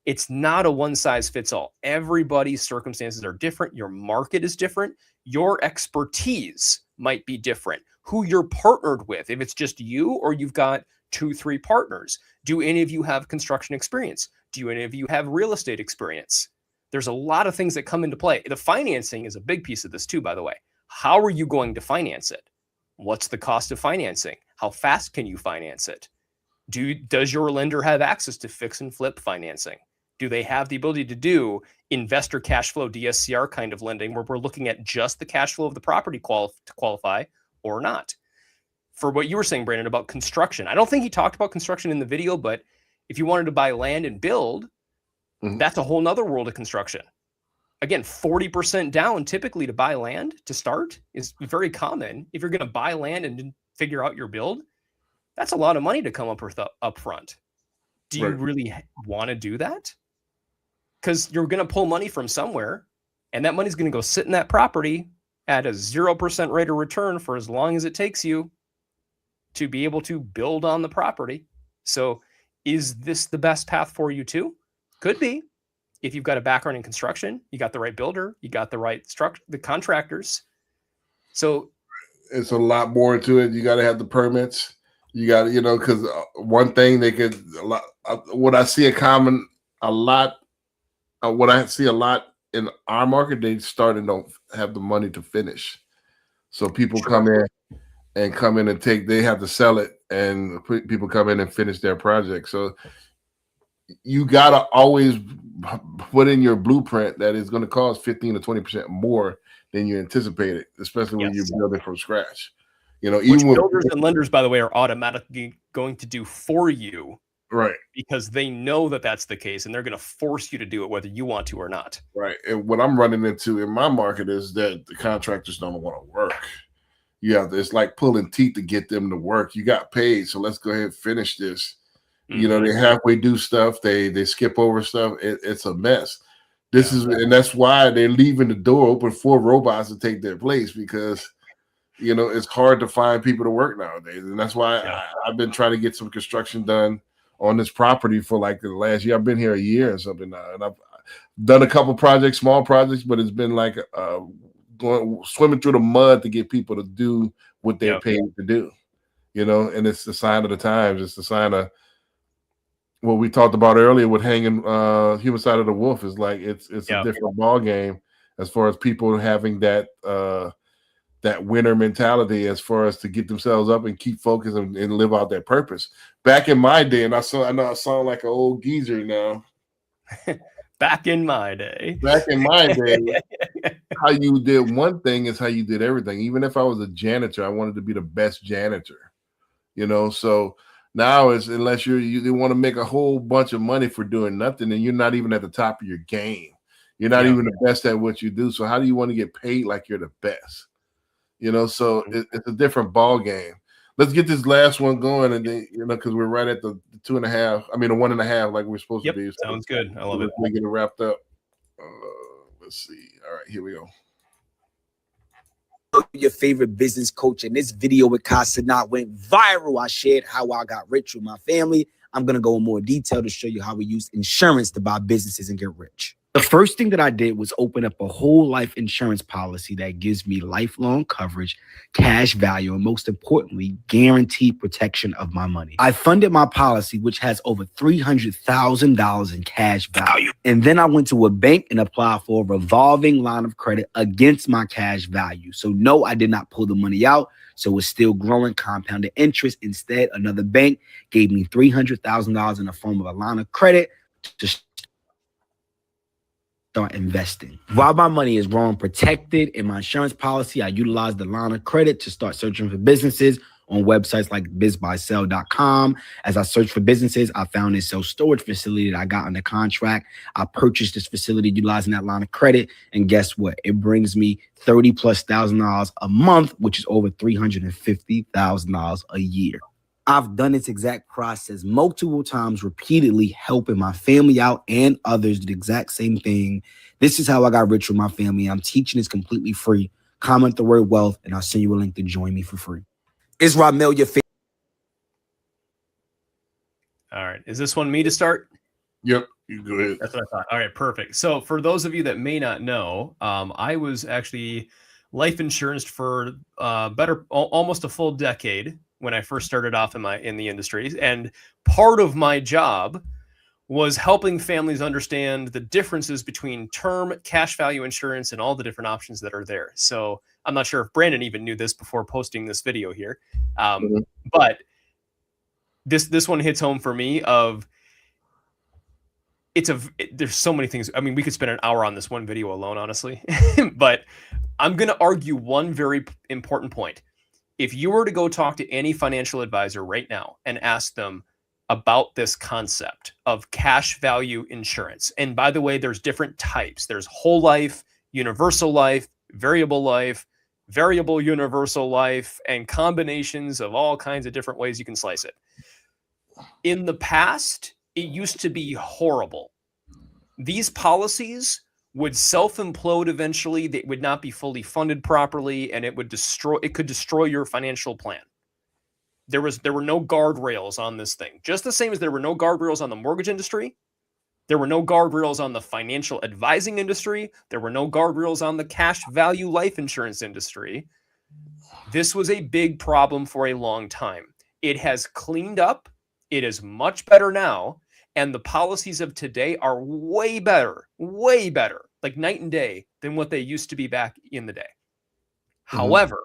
It's not a one size fits all. Everybody's circumstances are different. Your market is different. Your expertise might be different. Who you're partnered with, if it's just you or you've got 2, 3 partners. Do any of you have construction experience? Do any of you have real estate experience? There's a lot of things that come into play. The financing is a big piece of this too, by the way. How are you going to finance it? What's the cost of financing? How fast can you finance it? Does your lender have access to fix and flip financing? Do they have the ability to do investor cash flow DSCR kind of lending where we're looking at just the cash flow of the property to qualify or not? For what you were saying, Brandon, about construction, I don't think he talked about construction in the video, but if you wanted to buy land and build, that's a whole nother world of construction. Again, 40% down typically to buy land to start is very common. If you're going to buy land and figure out your build, that's a lot of money to come up with up front. Do you really want to do that? Because you're going to pull money from somewhere, and that money's going to go sit in that property at a 0% rate of return for as long as it takes you to be able to build on the property. So is this the best path for you too? Could be. If you've got a background in construction, you got the right builder, you got the right the contractors. So it's a lot more to it. You got to have the permits. You got to, because one thing they could, what I see a lot in our market, they starting to have the money to finish. So people come in and they have to sell it, and people come in and finish their project. So you got to always put in your blueprint that it's going to cost 15 to 20% more than you anticipated, especially when you're building from scratch. Which even builders and lenders, by the way, are automatically going to do for you, right? Because they know that that's the case, and they're going to force you to do it whether you want to or not. Right. And what I'm running into in my market is that the contractors don't want to work. It's like pulling teeth to get them to work. You got paid, so let's go ahead and finish this. They halfway do stuff. They skip over stuff. It's a mess. And that's why they're leaving the door open for robots to take their place, because it's hard to find people to work nowadays. And that's why I've been trying to get some construction done on this property for like the last year. I've been here a year or something now, and I've done a couple projects, small projects, but it's been like swimming through the mud to get people to do what they're paid to do. And it's the sign of the times. It's the sign of what we talked about earlier with hanging Human Side of the Wolf. Is like it's a different ball game as far as people having that winner mentality, as far as to get themselves up and keep focused and live out their purpose. Back in my day, and I know I sound like an old geezer now. Back in my day, how you did one thing is how you did everything. Even if I was a janitor, I wanted to be the best janitor. So now is unless you want to make a whole bunch of money for doing nothing, and you're not even at the top of your game. You're not even the best at what you do. So how do you want to get paid like you're the best? So it's a different ball game. Let's get this last one going, and then because we're right at the 2.5. I mean, the 1.5, like we're supposed to be. Sounds good. I love it. Let's get it wrapped up. Let's see. All right, here we go. Your favorite business coach, and this video with Kasanat went viral. I shared how I got rich with my family. I'm going to go in more detail to show you how we use insurance to buy businesses and get rich. The first thing that I did was open up a whole life insurance policy that gives me lifelong coverage, cash value, and most importantly, guaranteed protection of my money. I funded my policy, which has over $300,000 in cash value. And then I went to a bank and applied for a revolving line of credit against my cash value. So no, I did not pull the money out. So it's still growing compounded interest. Instead, another bank gave me $300,000 in the form of a line of credit to start investing. While my money is growing protected in my insurance policy, I utilize the line of credit to start searching for businesses on websites like bizbuysell.com. As I searched for businesses, I found this self-storage facility that I got under contract. I purchased this facility utilizing that line of credit. And guess what? It brings me $30,000+ a month, which is over $350,000 a year. I've done this exact process multiple times, repeatedly, helping my family out and others do the exact same thing. This is how I got rich with my family. I'm teaching this completely free. Comment the word wealth, and I'll send you a link to join me for free. Is Ramel your favorite? All right. Is this one me to start? Yep. You go ahead. That's what I thought. All right. Perfect. So for those of you that may not know, I was actually life insurance for almost a full decade when I first started off in the industry. And part of my job was helping families understand the differences between term, cash value insurance, and all the different options that are there. So I'm not sure if Brandon even knew this before posting this video here. But this one hits home for me of there's so many things. I mean, we could spend an hour on this one video alone, honestly, but I'm going to argue one very important point. If you were to go talk to any financial advisor right now and ask them about this concept of cash value insurance, and by the way, there's different types. There's whole life, universal life, variable universal life, and combinations of all kinds of different ways you can slice it. In the past, it used to be horrible. These policies would self-implode eventually. They would not be fully funded properly, and it could destroy your financial plan. There were no guardrails on this thing. Just the same as there were no guardrails on the mortgage industry. There were no guardrails on the financial advising industry. There were no guardrails on the cash value life insurance industry. This was a big problem for a long time. It has cleaned up. It is much better now. And the policies of today are way better, like night and day than what they used to be back in the day. However,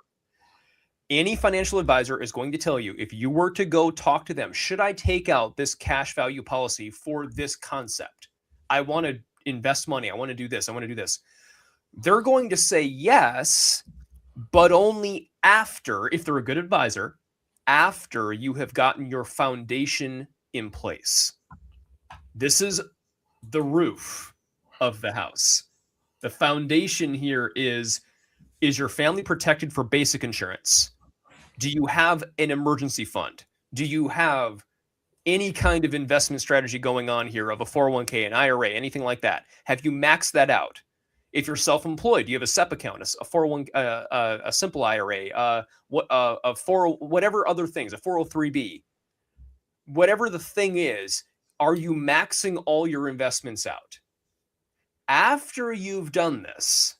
any financial advisor is going to tell you, if you were to go talk to them, should I take out this cash value policy for this concept? I want to invest money. I want to do this. I want to do this. They're going to say yes, but only after, if they're a good advisor, after you have gotten your foundation in place. This is the roof of the house. The foundation here is your family protected for basic insurance? Do you have an emergency fund? Do you have any kind of investment strategy going on here of a 401k, an IRA, anything like that? Have you maxed that out? If you're self-employed, do you have a SEP account, a 401, a simple IRA, whatever other things, a 403b? Whatever the thing is, are you maxing all your investments out? After you've done this,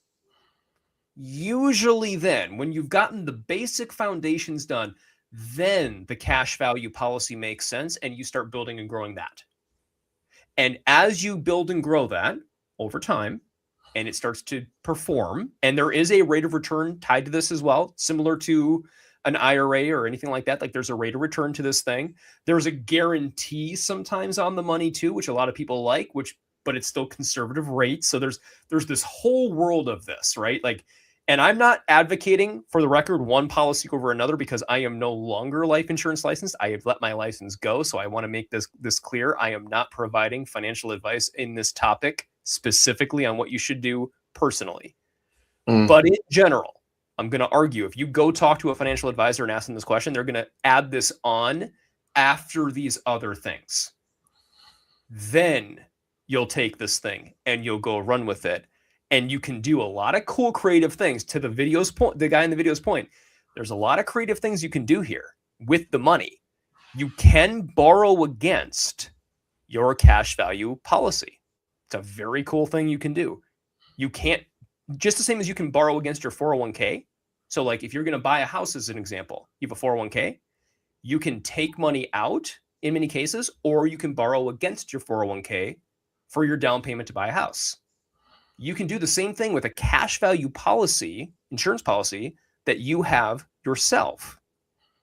usually then, when you've gotten the basic foundations done, then the cash value policy makes sense and you start building and growing that. And as you build and grow that over time, and it starts to perform, and there is a rate of return tied to this as well, similar to an IRA or anything like that. Like there's a rate of return to this thing. There's a guarantee sometimes on the money too, which a lot of people like, but it's still conservative rates. So there's this whole world of this, right? Like, and I'm not advocating, for the record, one policy over another, because I am no longer life insurance licensed. I have let my license go. So I want to make this clear. I am not providing financial advice in this topic specifically on what you should do personally. But in general, I'm going to argue, if you go talk to a financial advisor and ask them this question, they're going to add this on after these other things. Then you'll take this thing and you'll go run with it. And you can do a lot of cool creative things. To the video's point, the guy in the video's point, there's a lot of creative things you can do here with the money. You can borrow against your cash value policy. It's a very cool thing you can do. You can't, just the same as you can borrow against your 401k. So like if you're going to buy a house, as an example, you have a 401k, you can take money out in many cases, or you can borrow against your 401k for your down payment to buy a house. You can do the same thing with a cash value policy, insurance policy, that you have yourself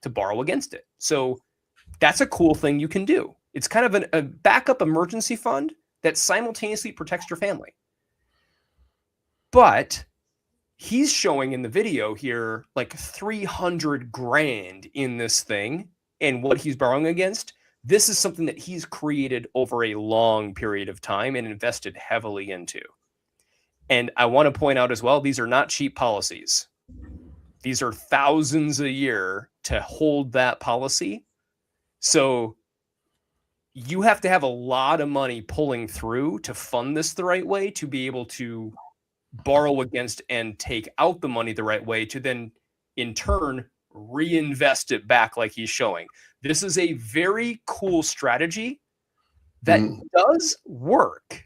to borrow against it. So that's a cool thing you can do. It's kind of a backup emergency fund that simultaneously protects your family. But he's showing in the video here like 300 grand in this thing and what he's borrowing against. This is something that he's created over a long period of time and invested heavily into. And I want to point out as well, these are not cheap policies. These are thousands a year to hold that policy. So you have to have a lot of money pulling through to fund this the right way, to be able to borrow against and take out the money the right way, to then in turn reinvest it back like he's showing. This is a very cool strategy that does work.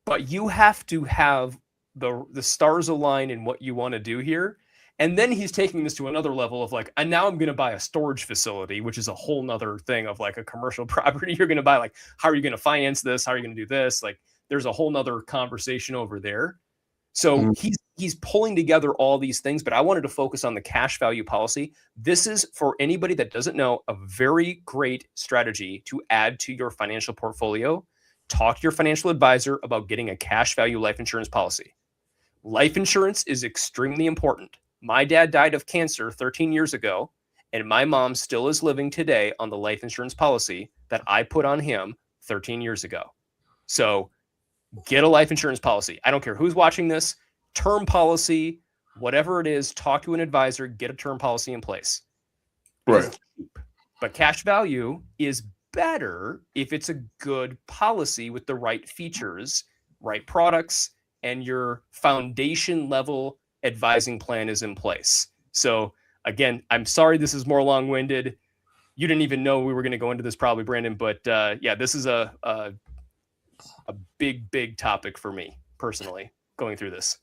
But you have to have the stars align in what you want to do here. And then he's taking this to another level of like, and now I'm going to buy a storage facility, which is a whole nother thing of like a commercial property. You're going to buy, like, how are you going to finance this? How are you going to do this? Like, there's a whole nother conversation over there. So he's pulling together all these things, but I wanted to focus on the cash value policy. This is, for anybody that doesn't know, a very great strategy to add to your financial portfolio talk to your financial advisor about getting a cash value life insurance policy. Life insurance is extremely important. My dad died of cancer 13 years ago, and my mom still is living today on the life insurance policy that I put on him 13 years ago. So get a life insurance policy. I don't care who's watching this, term policy, whatever it is, talk to an advisor, get a term policy in place. Right. But cash value is better if it's a good policy with the right features, right products, and your foundation level advising plan is in place. So again, I'm sorry this is more long-winded. You didn't even know we were going to go into this probably, Brandon, but yeah, this is a big topic for me personally going through this.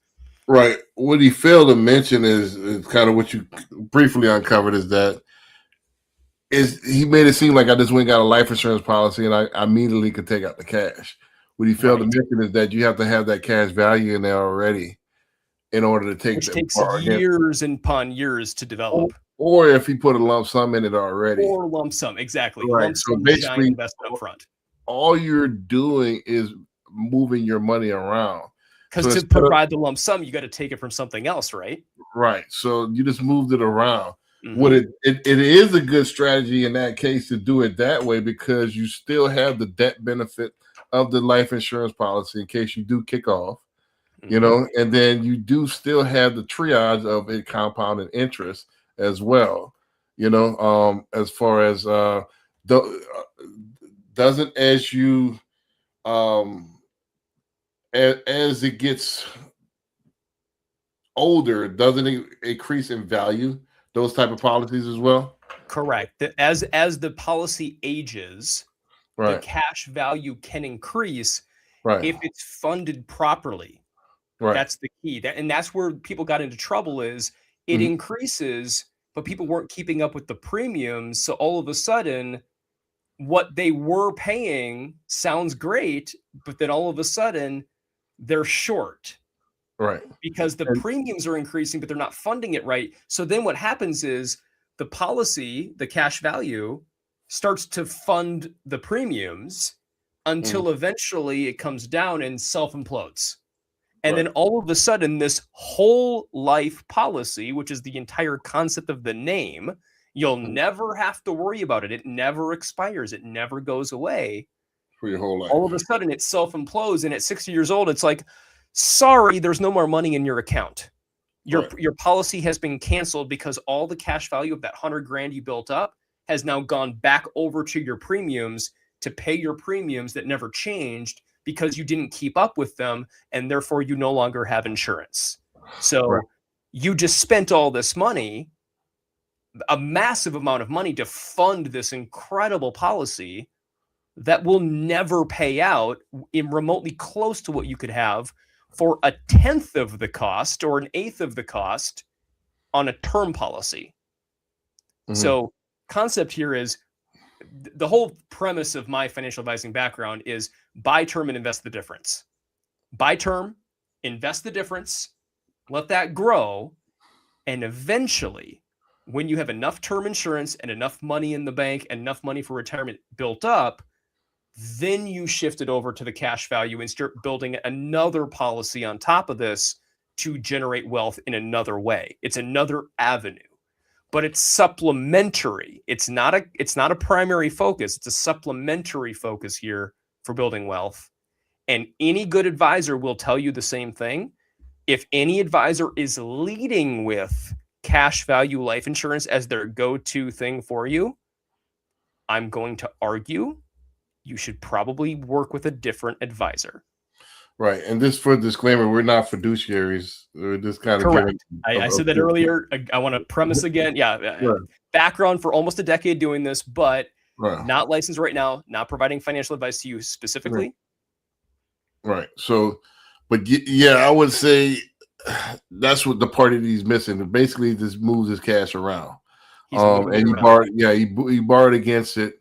Right. What he failed to mention is kind of what you briefly uncovered is that he made it seem like I just went and got a life insurance policy and I immediately could take out the cash. What he failed to mention is that you have to have that cash value in there already in order to take Which that takes part. years and upon years to develop. Or if he put a lump sum in it already. Or lump sum, exactly. Right. Lump So sum basically, investment up front. all you're doing is moving your money around. Because to provide the lump sum, you got to take it from something else, right? Right. So you just moved it around. What it is a good strategy in that case to do it that way because you still have the debt benefit of the life insurance policy in case you do kick off, you know, and then you do still have the triage of a compounded interest as well, you know, as far as doesn't as you as it gets older, doesn't it increase in value? Those type of policies as well? Correct. As the policy ages, the cash value can increase if it's funded properly. Right. That's the key. And that's where people got into trouble is it increases, but people weren't keeping up with the premiums. So all of a sudden, what they were paying sounds great, but then all of a sudden they're short. Right. Because the premiums are increasing, but they're not funding it right. So then what happens is the policy, the cash value, starts to fund the premiums until eventually it comes down and self-implodes. And then all of a sudden, this whole life policy, which is the entire concept of the name, you'll never have to worry about it. It never expires. It never goes away. For your whole life. All of a sudden, it self-implodes. And at 60 years old, it's like, sorry, there's no more money in your account. Your policy has been canceled because all the cash value of that 100 grand you built up has now gone back over to your premiums to pay your premiums that never changed because you didn't keep up with them, and therefore you no longer have insurance. So you just spent all this money, a massive amount of money to fund this incredible policy that will never pay out in remotely close to what you could have for a 10th of the cost or an 1/8 of the cost on a term policy. So concept here is the whole premise of my financial advising background is buy term and invest the difference. Buy term, invest the difference, let that grow. And eventually, when you have enough term insurance and enough money in the bank and enough money for retirement built up, then you shift it over to the cash value and start building another policy on top of this to generate wealth in another way. It's another avenue, but it's supplementary. It's not a primary focus. It's a supplementary focus here for building wealth. And any good advisor will tell you the same thing. If any advisor is leading with cash value life insurance as their go-to thing for you, I'm going to argue you should probably work with a different advisor. Right. And this for disclaimer, we're not fiduciaries. We're just kind of correct. I said that earlier. I want to premise again. Background for almost a decade doing this, but not licensed right now, not providing financial advice to you specifically. Right. So, but yeah, I would say that's what the part that he's missing. Basically, just moves his cash around. And he borrowed, he borrowed against it,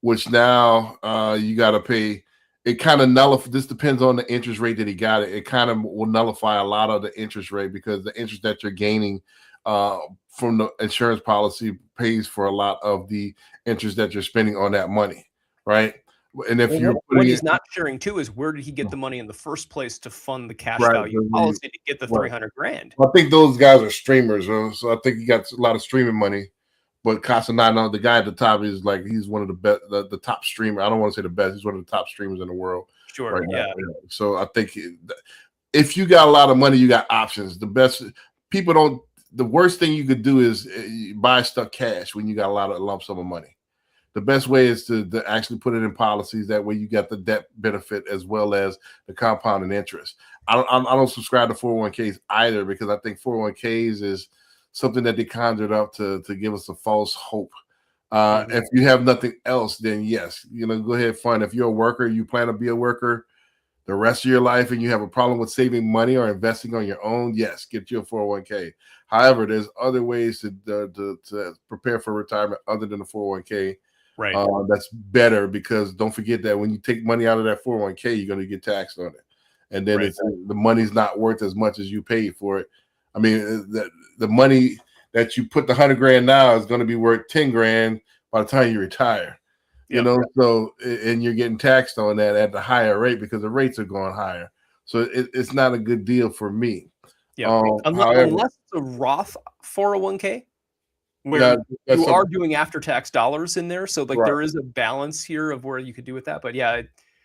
which now you got to pay. It kind of nullifies. This depends on the interest rate that he got. It kind of will nullify a lot of the interest rate because the interest that you're gaining from the insurance policy pays for a lot of the interest that you're spending on that money, right? And if you're what he's not sharing too is where did he get the money in the first place to fund the cash value policy to get the 300 grand? I think those guys are streamers, so I think he got a lot of streaming money. But Casanano, the guy at the top, is like he's one of the best, the top streamer. I don't want to say the best. He's one of the top streamers in the world. Sure, right yeah. now. So I think if you got a lot of money, you got options. The best people don't. The worst thing you could do is buy stuff cash when you got a lot of lump sum of money. The best way is to actually put it in policies. That way you get the debt benefit as well as the compounding interest. I don't subscribe to 401ks either, because I think 401ks is something that they conjured up to give us a false hope. If you have nothing else, then yes, go ahead, fund. If you're a worker, you plan to be a worker the rest of your life, and you have a problem with saving money or investing on your own, yes, get you a 401k. However, there's other ways to prepare for retirement other than the 401k. Right. That's better, because don't forget that when you take money out of that 401k, you're going to get taxed on it. And then the money's not worth as much as you paid for it. I mean, the money that you put the 100 grand now is going to be worth 10 grand by the time you retire. So, and you're getting taxed on that at the higher rate because the rates are going higher. So it's not a good deal for me. Yeah. Unless it's a Roth 401k, where you are doing after-tax dollars in there. So there is a balance here of where you could do with that. But yeah.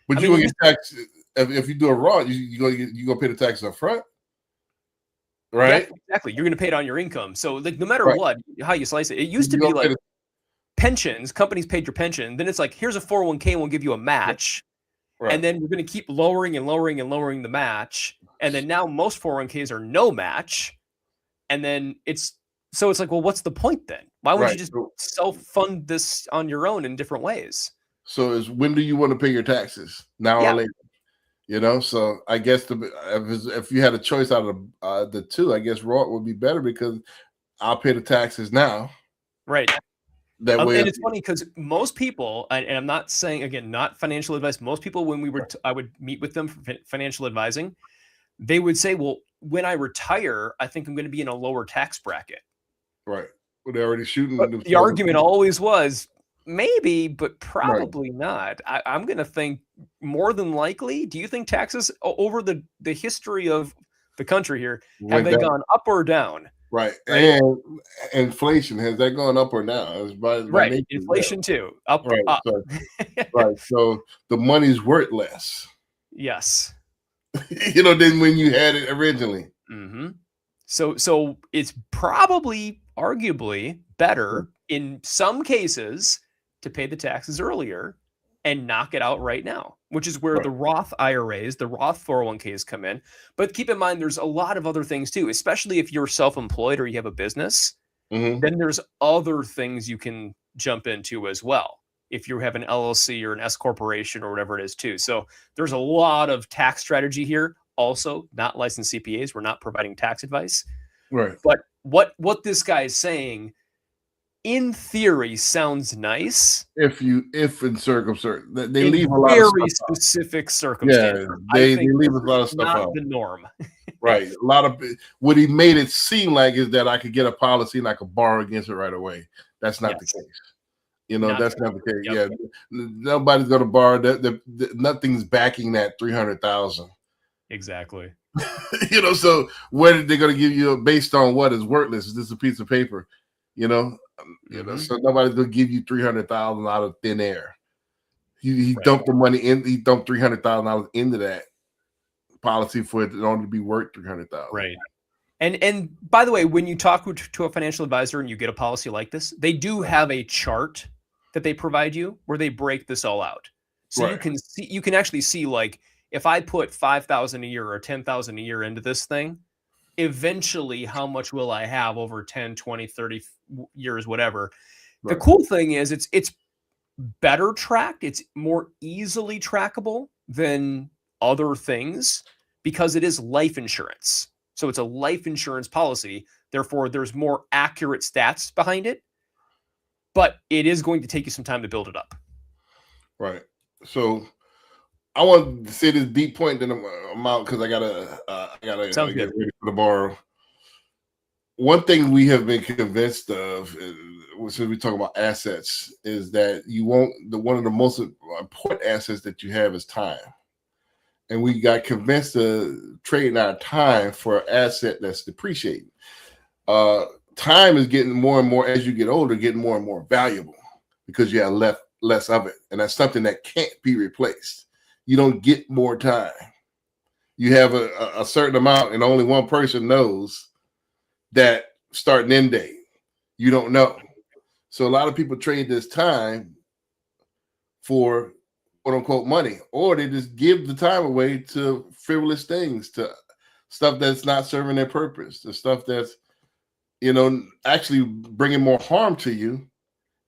But you're going to get taxed if you do a Roth, you're going to pay the taxes up front. Right. Yeah, exactly. You're going to pay it on your income. So no matter what, how you slice it, it used to be like pensions, companies paid your pension. Then it's like, here's a 401k and we'll give you a match. Right. And then we're going to keep lowering and lowering and lowering the match. And then now most 401ks are no match. And then it's like, well, what's the point then? Why would you just self-fund this on your own in different ways? So when do you want to pay your taxes? Now or later? So I guess if you had a choice out of the two, I guess Roth would be better, because I'll pay the taxes now. Right. That way. And it's funny because most people, and I'm not saying, again, not financial advice. Most people, when I would meet with them for financial advising, they would say, well, when I retire, I think I'm going to be in a lower tax bracket. Right. Well, they're already shooting. But the argument always was, maybe, but probably not. I'm going to think more than likely. Do you think taxes over the history of the country here, have they gone up or down? Right. And inflation, has that gone up or down? By inflation too. Up. Up. So, right. So the money's worth less. Yes. Than when you had it originally. Mm-hmm. So it's probably, arguably, better in some cases to pay the taxes earlier and knock it out right now, which is where the Roth IRAs, the Roth 401ks come in. But keep in mind, there's a lot of other things too, especially if you're self-employed or you have a business. Then there's other things you can jump into as well, if you have an LLC or an S corporation or whatever it is too. So there's a lot of tax strategy here. Also, not licensed CPAs. We're not providing tax advice. Right. But what this guy is saying, in theory, sounds nice. If in circumstances, they in leave a lot very of stuff specific circumstances. Yeah, they leave a lot of stuff not out. The norm. Right. A lot of what he made it seem like is that I could get a policy and I could borrow against it right away. That's not the case. That's not the case. Yep. Yeah, nobody's going to borrow. Nothing's backing that 300,000. Exactly. So what are they going to give you based on what is worthless? Is this a piece of paper? So nobody's going to give you 300,000 out of thin air. He dumped the money in. He dumped $300,000 into that policy for it only to be worth 300,000. Right. And by the way, when you talk to a financial advisor and you get a policy like this, they do have a chart that they provide you where they break this all out. So you can actually see, like, if I put 5,000 a year or 10,000 a year into this thing, eventually how much will I have over 10, 20, 30 years, whatever. The cool thing is it's better tracked. It's more easily trackable than other things because it is life insurance. So it's a life insurance policy. Therefore, there's more accurate stats behind it, but it is going to take you some time to build it up. Right. So I want to say this deep point, then I'm out because I gotta get ready for tomorrow. One thing we have been convinced of, since we talk about assets, is that one of the most important assets that you have is time. And we got convinced to trade our time for an asset that's depreciating. Time is getting more and more, as you get older, getting more and more valuable because you have less of it. And that's something that can't be replaced. You don't get more time. You have a certain amount, and only one person knows that start and end date. You don't know. So a lot of people trade this time for quote unquote money, or they just give the time away to frivolous things, to stuff that's not serving their purpose, the stuff that's, actually bringing more harm to you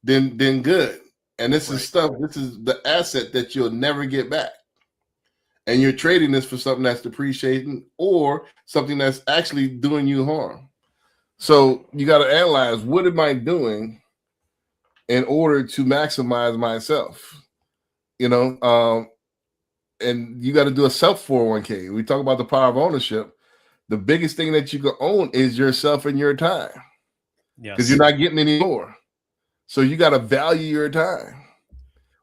than good. And this is the asset that you'll never get back. And you're trading this for something that's depreciating or something that's actually doing you harm. So you got to analyze, what am I doing in order to maximize myself? And you got to do a self 401k. We talk about the power of ownership. The biggest thing that you can own is yourself and your time. Because you're not getting any more. So you got to value your time.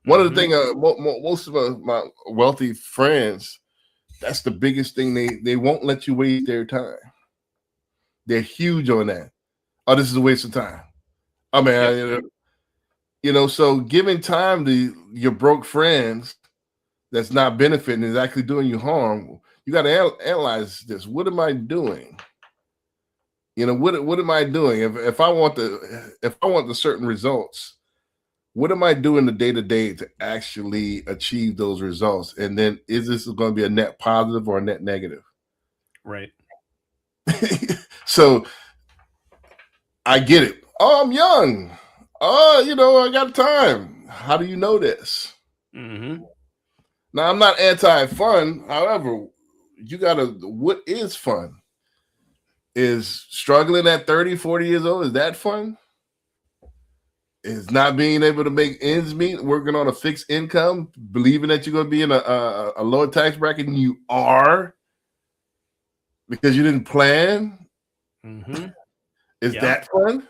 One of the things, most of my wealthy friends, that's the biggest thing. They won't let you waste their time. They're huge on that. Oh, this is a waste of time. I mean, so giving time to your broke friends that's not benefiting is actually doing you harm. You got to analyze this. What am I doing? What am I doing? If I want the certain results, what am I doing the day-to-day to actually achieve those results? And then is this going to be a net positive or a net negative? Right. So I get it. Oh, I'm young. Oh, I got time. How do you know this? Mm-hmm. Now, I'm not anti-fun. However, what is fun? Is struggling at 30, 40 years old, is that fun? Is not being able to make ends meet, working on a fixed income, believing that you're going to be in a lower tax bracket and you are because you didn't plan? Mm-hmm. Is that fun?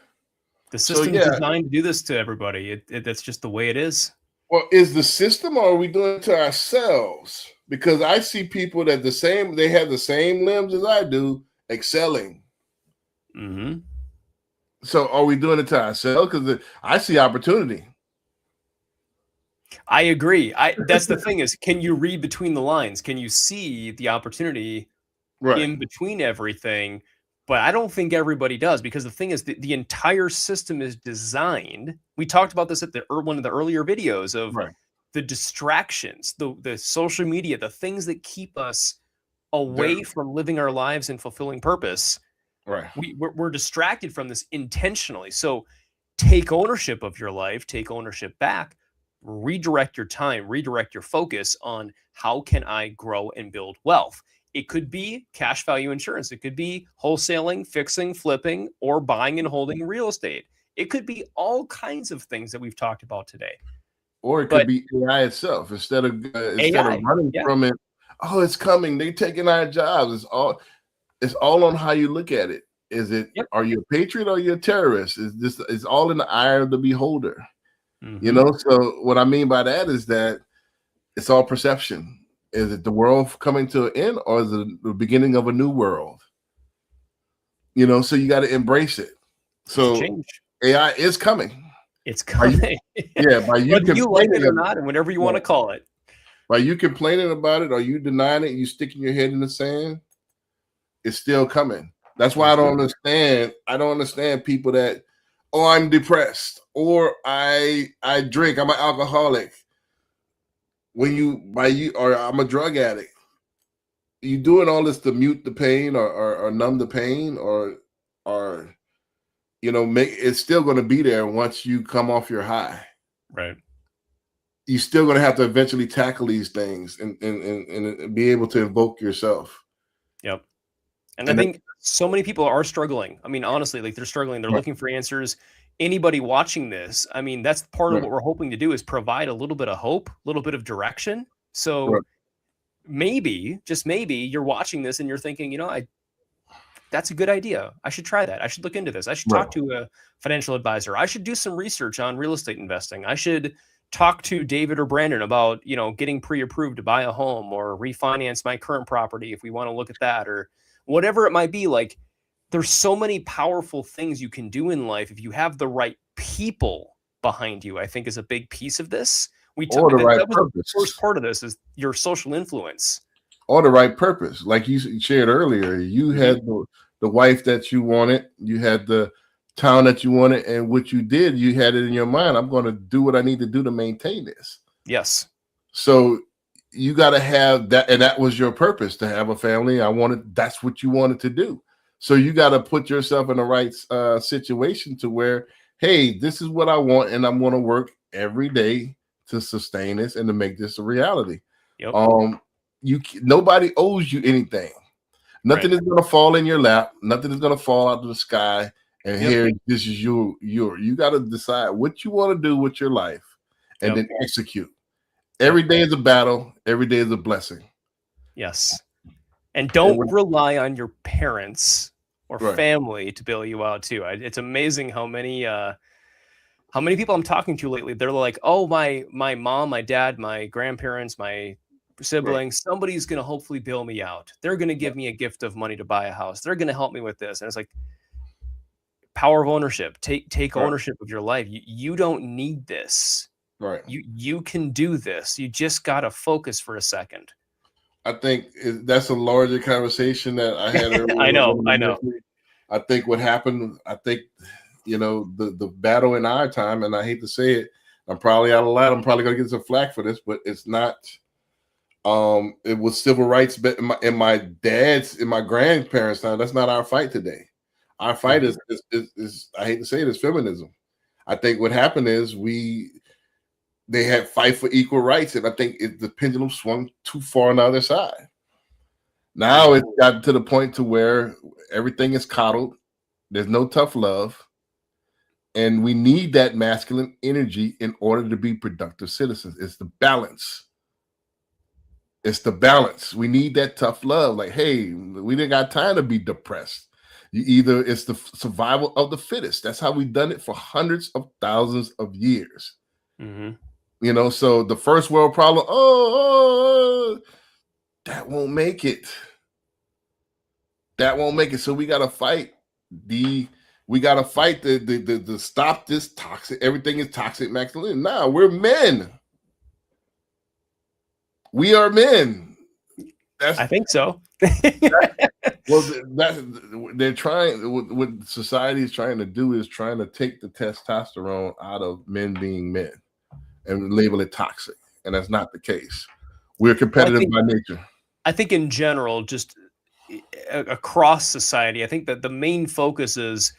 The system is designed to do this to everybody. That's just the way it is. Well, is the system, or are we doing it to ourselves? Because I see people that they have the same limbs as I do, excelling. Mm-hmm. So are we doing it to ourselves? Because I see opportunity. I agree. That's the thing is, can you read between the lines? Can you see the opportunity in between everything? But I don't think everybody does, because the thing is the entire system is designed. We talked about this at one of the earlier videos of the distractions, the social media, the things that keep us away from living our lives and fulfilling purpose. Right. We're distracted from this intentionally. So take ownership of your life, take ownership back, redirect your time, redirect your focus on how can I grow and build wealth. It could be cash value insurance. It could be wholesaling, fixing, flipping, or buying and holding real estate. It could be all kinds of things that we've talked about today. Or it could be AI itself. Instead of running from it, oh, it's coming. They're taking our jobs. It's all on how you look at it. Is it? Are you a patriot or are you a terrorist? It's all in the eye of the beholder. Mm-hmm. So what I mean by that is that it's all perception. Is it the world coming to an end, or is it the beginning of a new world? So you got to embrace it. So AI is coming. It's coming. By you whether you like it or not, and whatever you want to call it. By you complaining about it, or you denying it, you sticking your head in the sand, it's still coming. That's why I don't understand. I don't understand people that, oh, I'm depressed, or I drink, I'm an alcoholic. Or I'm a drug addict. You doing all this to mute the pain or numb the pain, or make it's still going to be there once you come off your high. Right. You're still going to have to eventually tackle these things and be able to invoke yourself. Yep. And I think so many people are struggling. I mean, honestly, like they're struggling. They're looking for answers. Anybody watching this, I mean, that's part of what we're hoping to do, is provide a little bit of hope, a little bit of direction. So maybe, just maybe, you're watching this and you're thinking, that's a good idea. I should try that. I should look into this. I should talk to a financial advisor. I should do some research on real estate investing. I should talk to David or Brandon about, getting pre-approved to buy a home or refinance my current property if we want to look at that, or whatever it might be. Like, there's so many powerful things you can do in life if you have the right people behind you, I think is a big piece of this. Or the right purpose. The first part of this is your social influence. Or the right purpose. Like you shared earlier, you had the wife that you wanted, you had the town that you wanted, and what you did, you had it in your mind, I'm going to do what I need to do to maintain this. Yes. So you got to have that, and that was your purpose, to have a family. That's what you wanted to do. So you got to put yourself in the right situation to where, hey, this is what I want, and I'm going to work every day to sustain this and to make this a reality. Yep. Nobody owes you anything. Nothing is going to fall in your lap. Nothing is going to fall out of the sky. And here, this is you got to decide what you want to do with your life, and then execute. Every day is a battle. Every day is a blessing. Yes. And don't rely on your parents or family to bail you out too. It's amazing how many people I'm talking to lately, they're like, oh, my mom, my dad, my grandparents, my siblings, somebody's going to hopefully bail me out. They're going to give me a gift of money to buy a house. They're going to help me with this. And it's like, power of ownership. Take ownership of your life. You don't need this. Right. You can do this. You just got to focus for a second. I think that's a larger conversation that I had earlier. I know. I think what happened, the battle in our time, and I hate to say it, I'm probably out of line. I'm probably going to get some flack for this, but it's not. It was civil rights, but in my grandparents' time, that's not our fight today. Our fight is I hate to say it, is feminism. I think what happened is they had fight for equal rights, and I think the pendulum swung too far on the other side. Now it's got to the point to where everything is coddled. There's no tough love, and we need that masculine energy in order to be productive citizens. It's the balance. We need that tough love. Like, hey, we didn't got time to be depressed. It's the survival of the fittest. That's how we've done it for hundreds of thousands of years. Mm-hmm. So the first world problem, that won't make it. That won't make it. So we got to fight the stop this toxic. Everything is toxic masculinity. Nah, we're men. We are men. I think so. They're trying. What society is trying to do is trying to take the testosterone out of men being men and label it toxic, and that's not the case. We're competitive by nature. I think in general, just across society, I think that the main focus is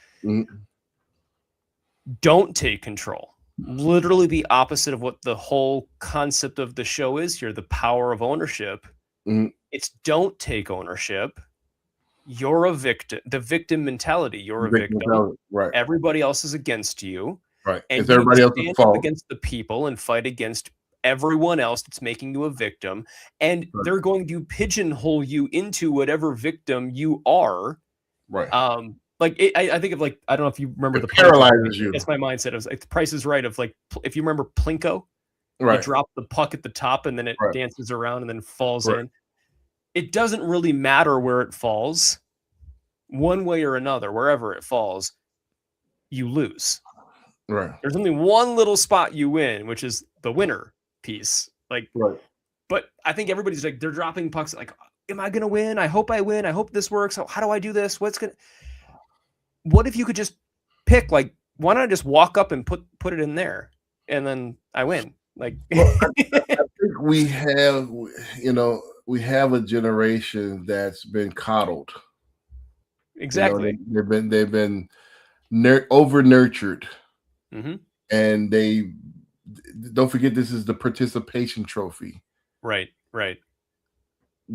don't take control. Literally the opposite of what the whole concept of the show is here, the power of ownership. It's don't take ownership. You're a victim. The victim mentality. You're a victim. Right. Everybody else is against you. Right. And it's everybody else's fault. Against the people and fight against everyone else that's making you a victim. And they're going to pigeonhole you into whatever victim you are. Right. I think of I don't know if you remember the paralyzes you. That's my mindset. It was like The Price is Right. Of if you remember Plinko, right? You drop the puck at the top and then it dances around and then falls in. It doesn't really matter where it falls, one way or another. Wherever it falls, you lose. Right. There's only one little spot you win, which is the winner piece. But I think everybody's they're dropping pucks. Am I gonna win? I hope I win. I hope this works. How do I do this? What if you could just pick, why don't I just walk up and put it in there and then I win? I think we have a generation that's been coddled. Exactly. They've been over nurtured, and they don't forget this is the participation trophy. Right.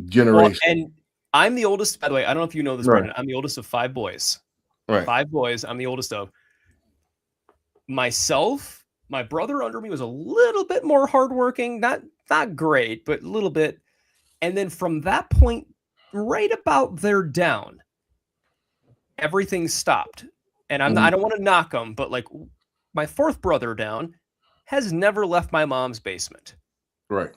Generation. And I'm the oldest. By the way, I don't know if you know this, Brendan. I'm the oldest of 5 boys. Right. 5 boys. I'm the oldest of. Myself, my brother under me was a little bit more hardworking. Not great, but a little bit. And then from that point, right about there down, everything stopped. And I don't want to knock them, but like my fourth brother down has never left my mom's basement. Right.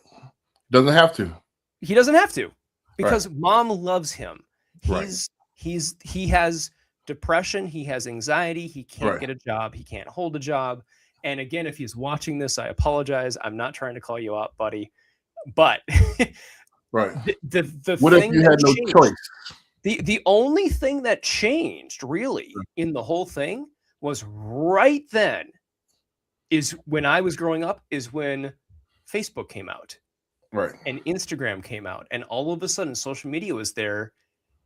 Doesn't have to. He doesn't have to, because mom loves him. He has depression, he has anxiety, he can't get a job, he can't hold a job. And again, if he's watching this, I apologize. I'm not trying to call you out, buddy. But the what thing if you had no choice? The only thing that changed really in the whole thing was right then is when I was growing up, is when Facebook came out. Right. And Instagram came out, and all of a sudden social media was there.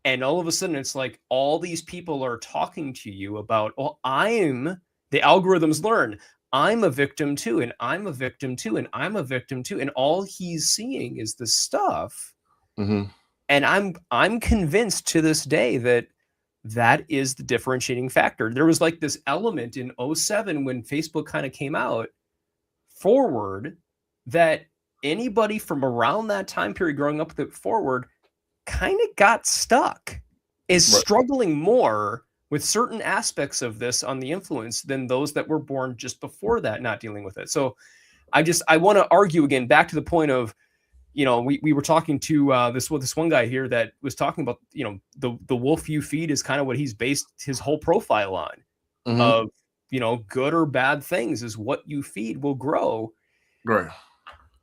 And all of a sudden it's like all these people are talking to you about, oh, the algorithms learn I'm a victim too, and I'm a victim too, and I'm a victim too. And all he's seeing is this stuff. Mm-hmm. And I'm convinced to this day that is the differentiating factor. There was like this element in 2007 when Facebook kind of came out forward, that anybody from around that time period growing up with it forward kind of got stuck, is struggling more with certain aspects of this on the influence than those that were born just before that, not dealing with it. So I want to argue again, back to the point of, we were talking to this one guy here that was talking about, the wolf you feed is kind of what he's based his whole profile on, of, good or bad things is what you feed will grow. Right.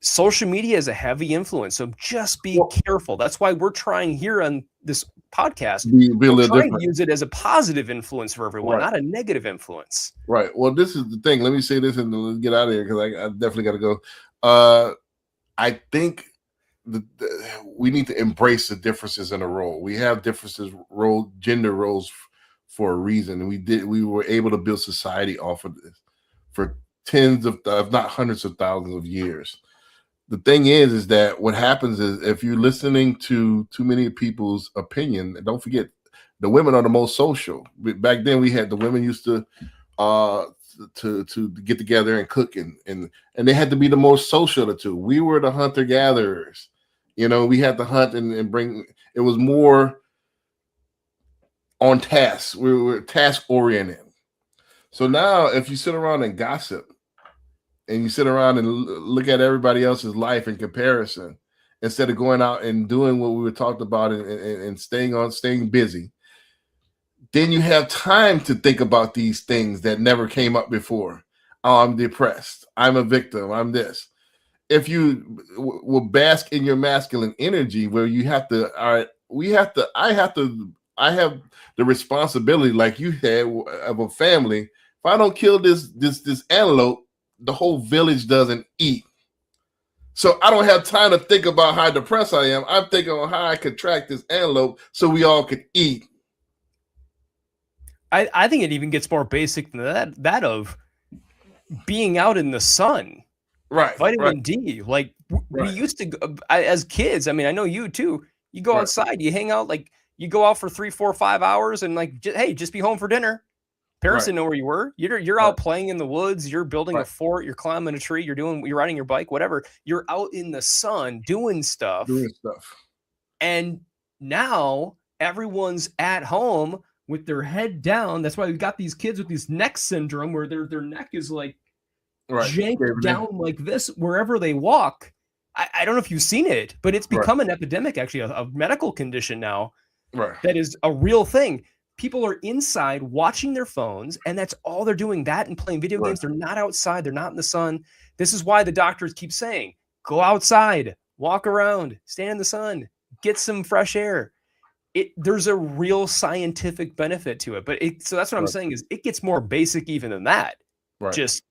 Social media is a heavy influence, so just be careful. That's why we're trying here on this podcast we're trying to use it as a positive influence for everyone, not a negative influence. Right. Well, this is the thing. Let me say this and then let's get out of here, because I definitely got to go. I think we need to embrace the differences in a role. We have differences, gender roles for a reason, and we were able to build society off of this for tens of, if not hundreds of thousands of years. The thing is that what happens is, if you're listening to too many people's opinion, and don't forget, the women are the most social. Back then, we had the women used to get together and cook, and they had to be the most social of the two. We were the hunter gatherers. We had to hunt and bring. It was more on task. We were task oriented. So now, if you sit around and gossip, and you sit around and look at everybody else's life in comparison, instead of going out and doing what we were talked about and staying busy, then you have time to think about these things that never came up before. Oh, I'm depressed. I'm a victim. I'm this. If you will bask in your masculine energy, where you have to, I have the responsibility, like you had, of a family. If I don't kill this antelope, the whole village doesn't eat. So I don't have time to think about how depressed I am. I'm thinking on how I could track this antelope so we all could eat. I think it even gets more basic than that of being out in the sun. Right. Vitamin D. Like we used to go, as kids. I mean, I know you too. You go outside, you hang out, like you go out for 3, 4, 5 hours and like, hey, just be home for dinner. Parents didn't know where you were. You're out playing in the woods. You're building a fort. You're climbing a tree. You're riding your bike, whatever. You're out in the sun doing stuff. And now everyone's at home with their head down. That's why we've got these kids with these neck syndrome, where their neck is like janked down like this wherever they walk. I don't know if you've seen it, but it's become an epidemic, actually, a medical condition now. That is a real thing. People are inside watching their phones, and that's all they're doing, that and playing video games. They're not outside. They're not in the sun. This is why the doctors keep saying, go outside, walk around, stand in the sun, get some fresh air. There's a real scientific benefit to it. But so that's what I'm saying, is it gets more basic even than that. Just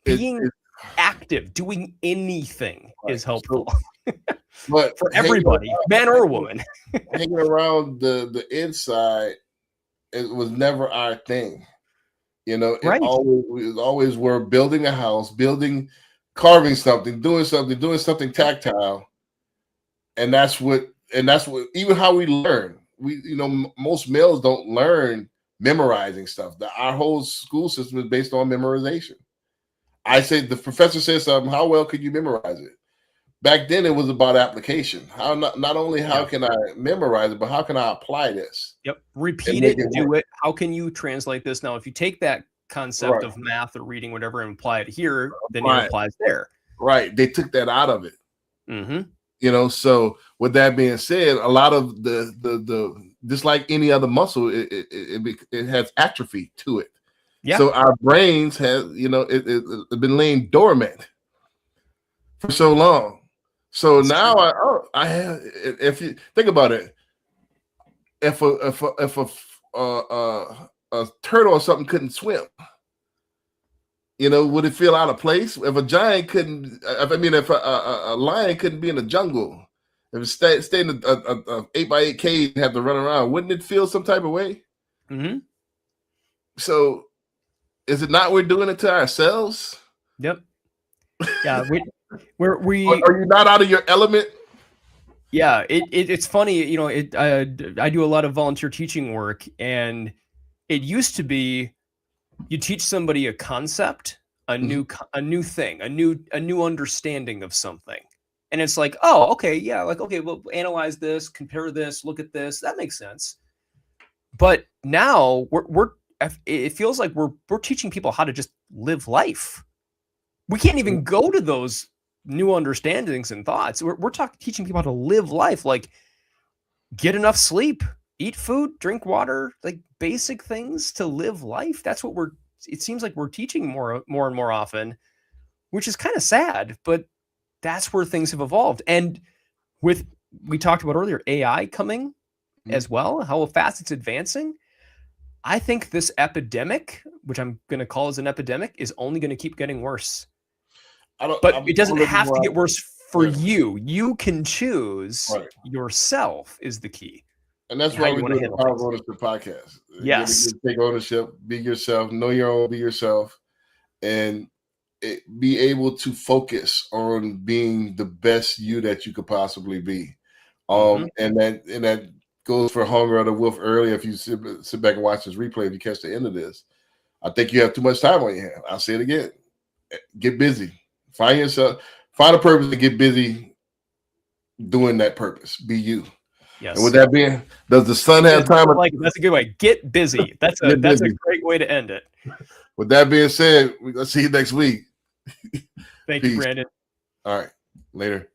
being active, doing anything is helpful. But for everybody, man or woman. Hanging around the inside, it was never our thing. We always were building a house, carving something, doing something tactile. And that's what even how we learn. Most males don't learn memorizing stuff. Our whole school system is based on memorization. I say, the professor says something, how well could you memorize it? back then it was about application. How not only how can I memorize it, but how can I apply this? Yep. Repeat it, do it. How can you translate this? Now, if you take that concept of math or reading, whatever, and apply it here, then it applies there. Right. They took that out of it. Mm-hmm. You know, so with that being said, a lot of the just like any other muscle, it has atrophy to it. Yeah. So our brains have, you know, it been laying dormant for so long. So now I have. If you think about it, if a turtle or something couldn't swim, you know, would it feel out of place? If a giant couldn't, if a lion couldn't be in the jungle, if it stayed in a 8x8 cage and had to run around, wouldn't it feel some type of way? Mm-hmm. So, is it not we're doing it to ourselves? Yep. Yeah. we are you not out of your element? Yeah. It's funny, you know. I do a lot of volunteer teaching work, and it used to be you teach somebody a concept, a new thing, a new understanding of something. And it's like, oh, okay, yeah, like, okay, well, analyze this, compare this, look at this. That makes sense. But now it feels like we're teaching people how to just live life. We can't even go to those new understandings and thoughts. We're teaching people how to live life, like get enough sleep, eat food, drink water, like basic things to live life. That's what it seems like we're teaching more and more often, which is kind of sad, but that's where things have evolved. And we talked about earlier, AI coming as well, how fast it's advancing. I think this epidemic, which I'm going to call as an epidemic, is only going to keep getting worse. But it doesn't have to get worse for you. You can choose yourself is the key. And that's why we do the Power of Ownership podcast. Yes. Take ownership, be yourself, know your own, be yourself, and be able to focus on being the best you that you could possibly be. And that goes for Hunger of the Wolf earlier. If you sit back and watch this replay, if you catch the end of this, I think you have too much time on your hand. I'll say it again. Get busy. Find yourself, find a purpose and get busy doing that purpose. Be you. Yes. And with that being, does the sun have time? That's a good way. Get busy. That's a great way to end it. With that being said, let's see you next week. Thank you, Brandon. All right. Later.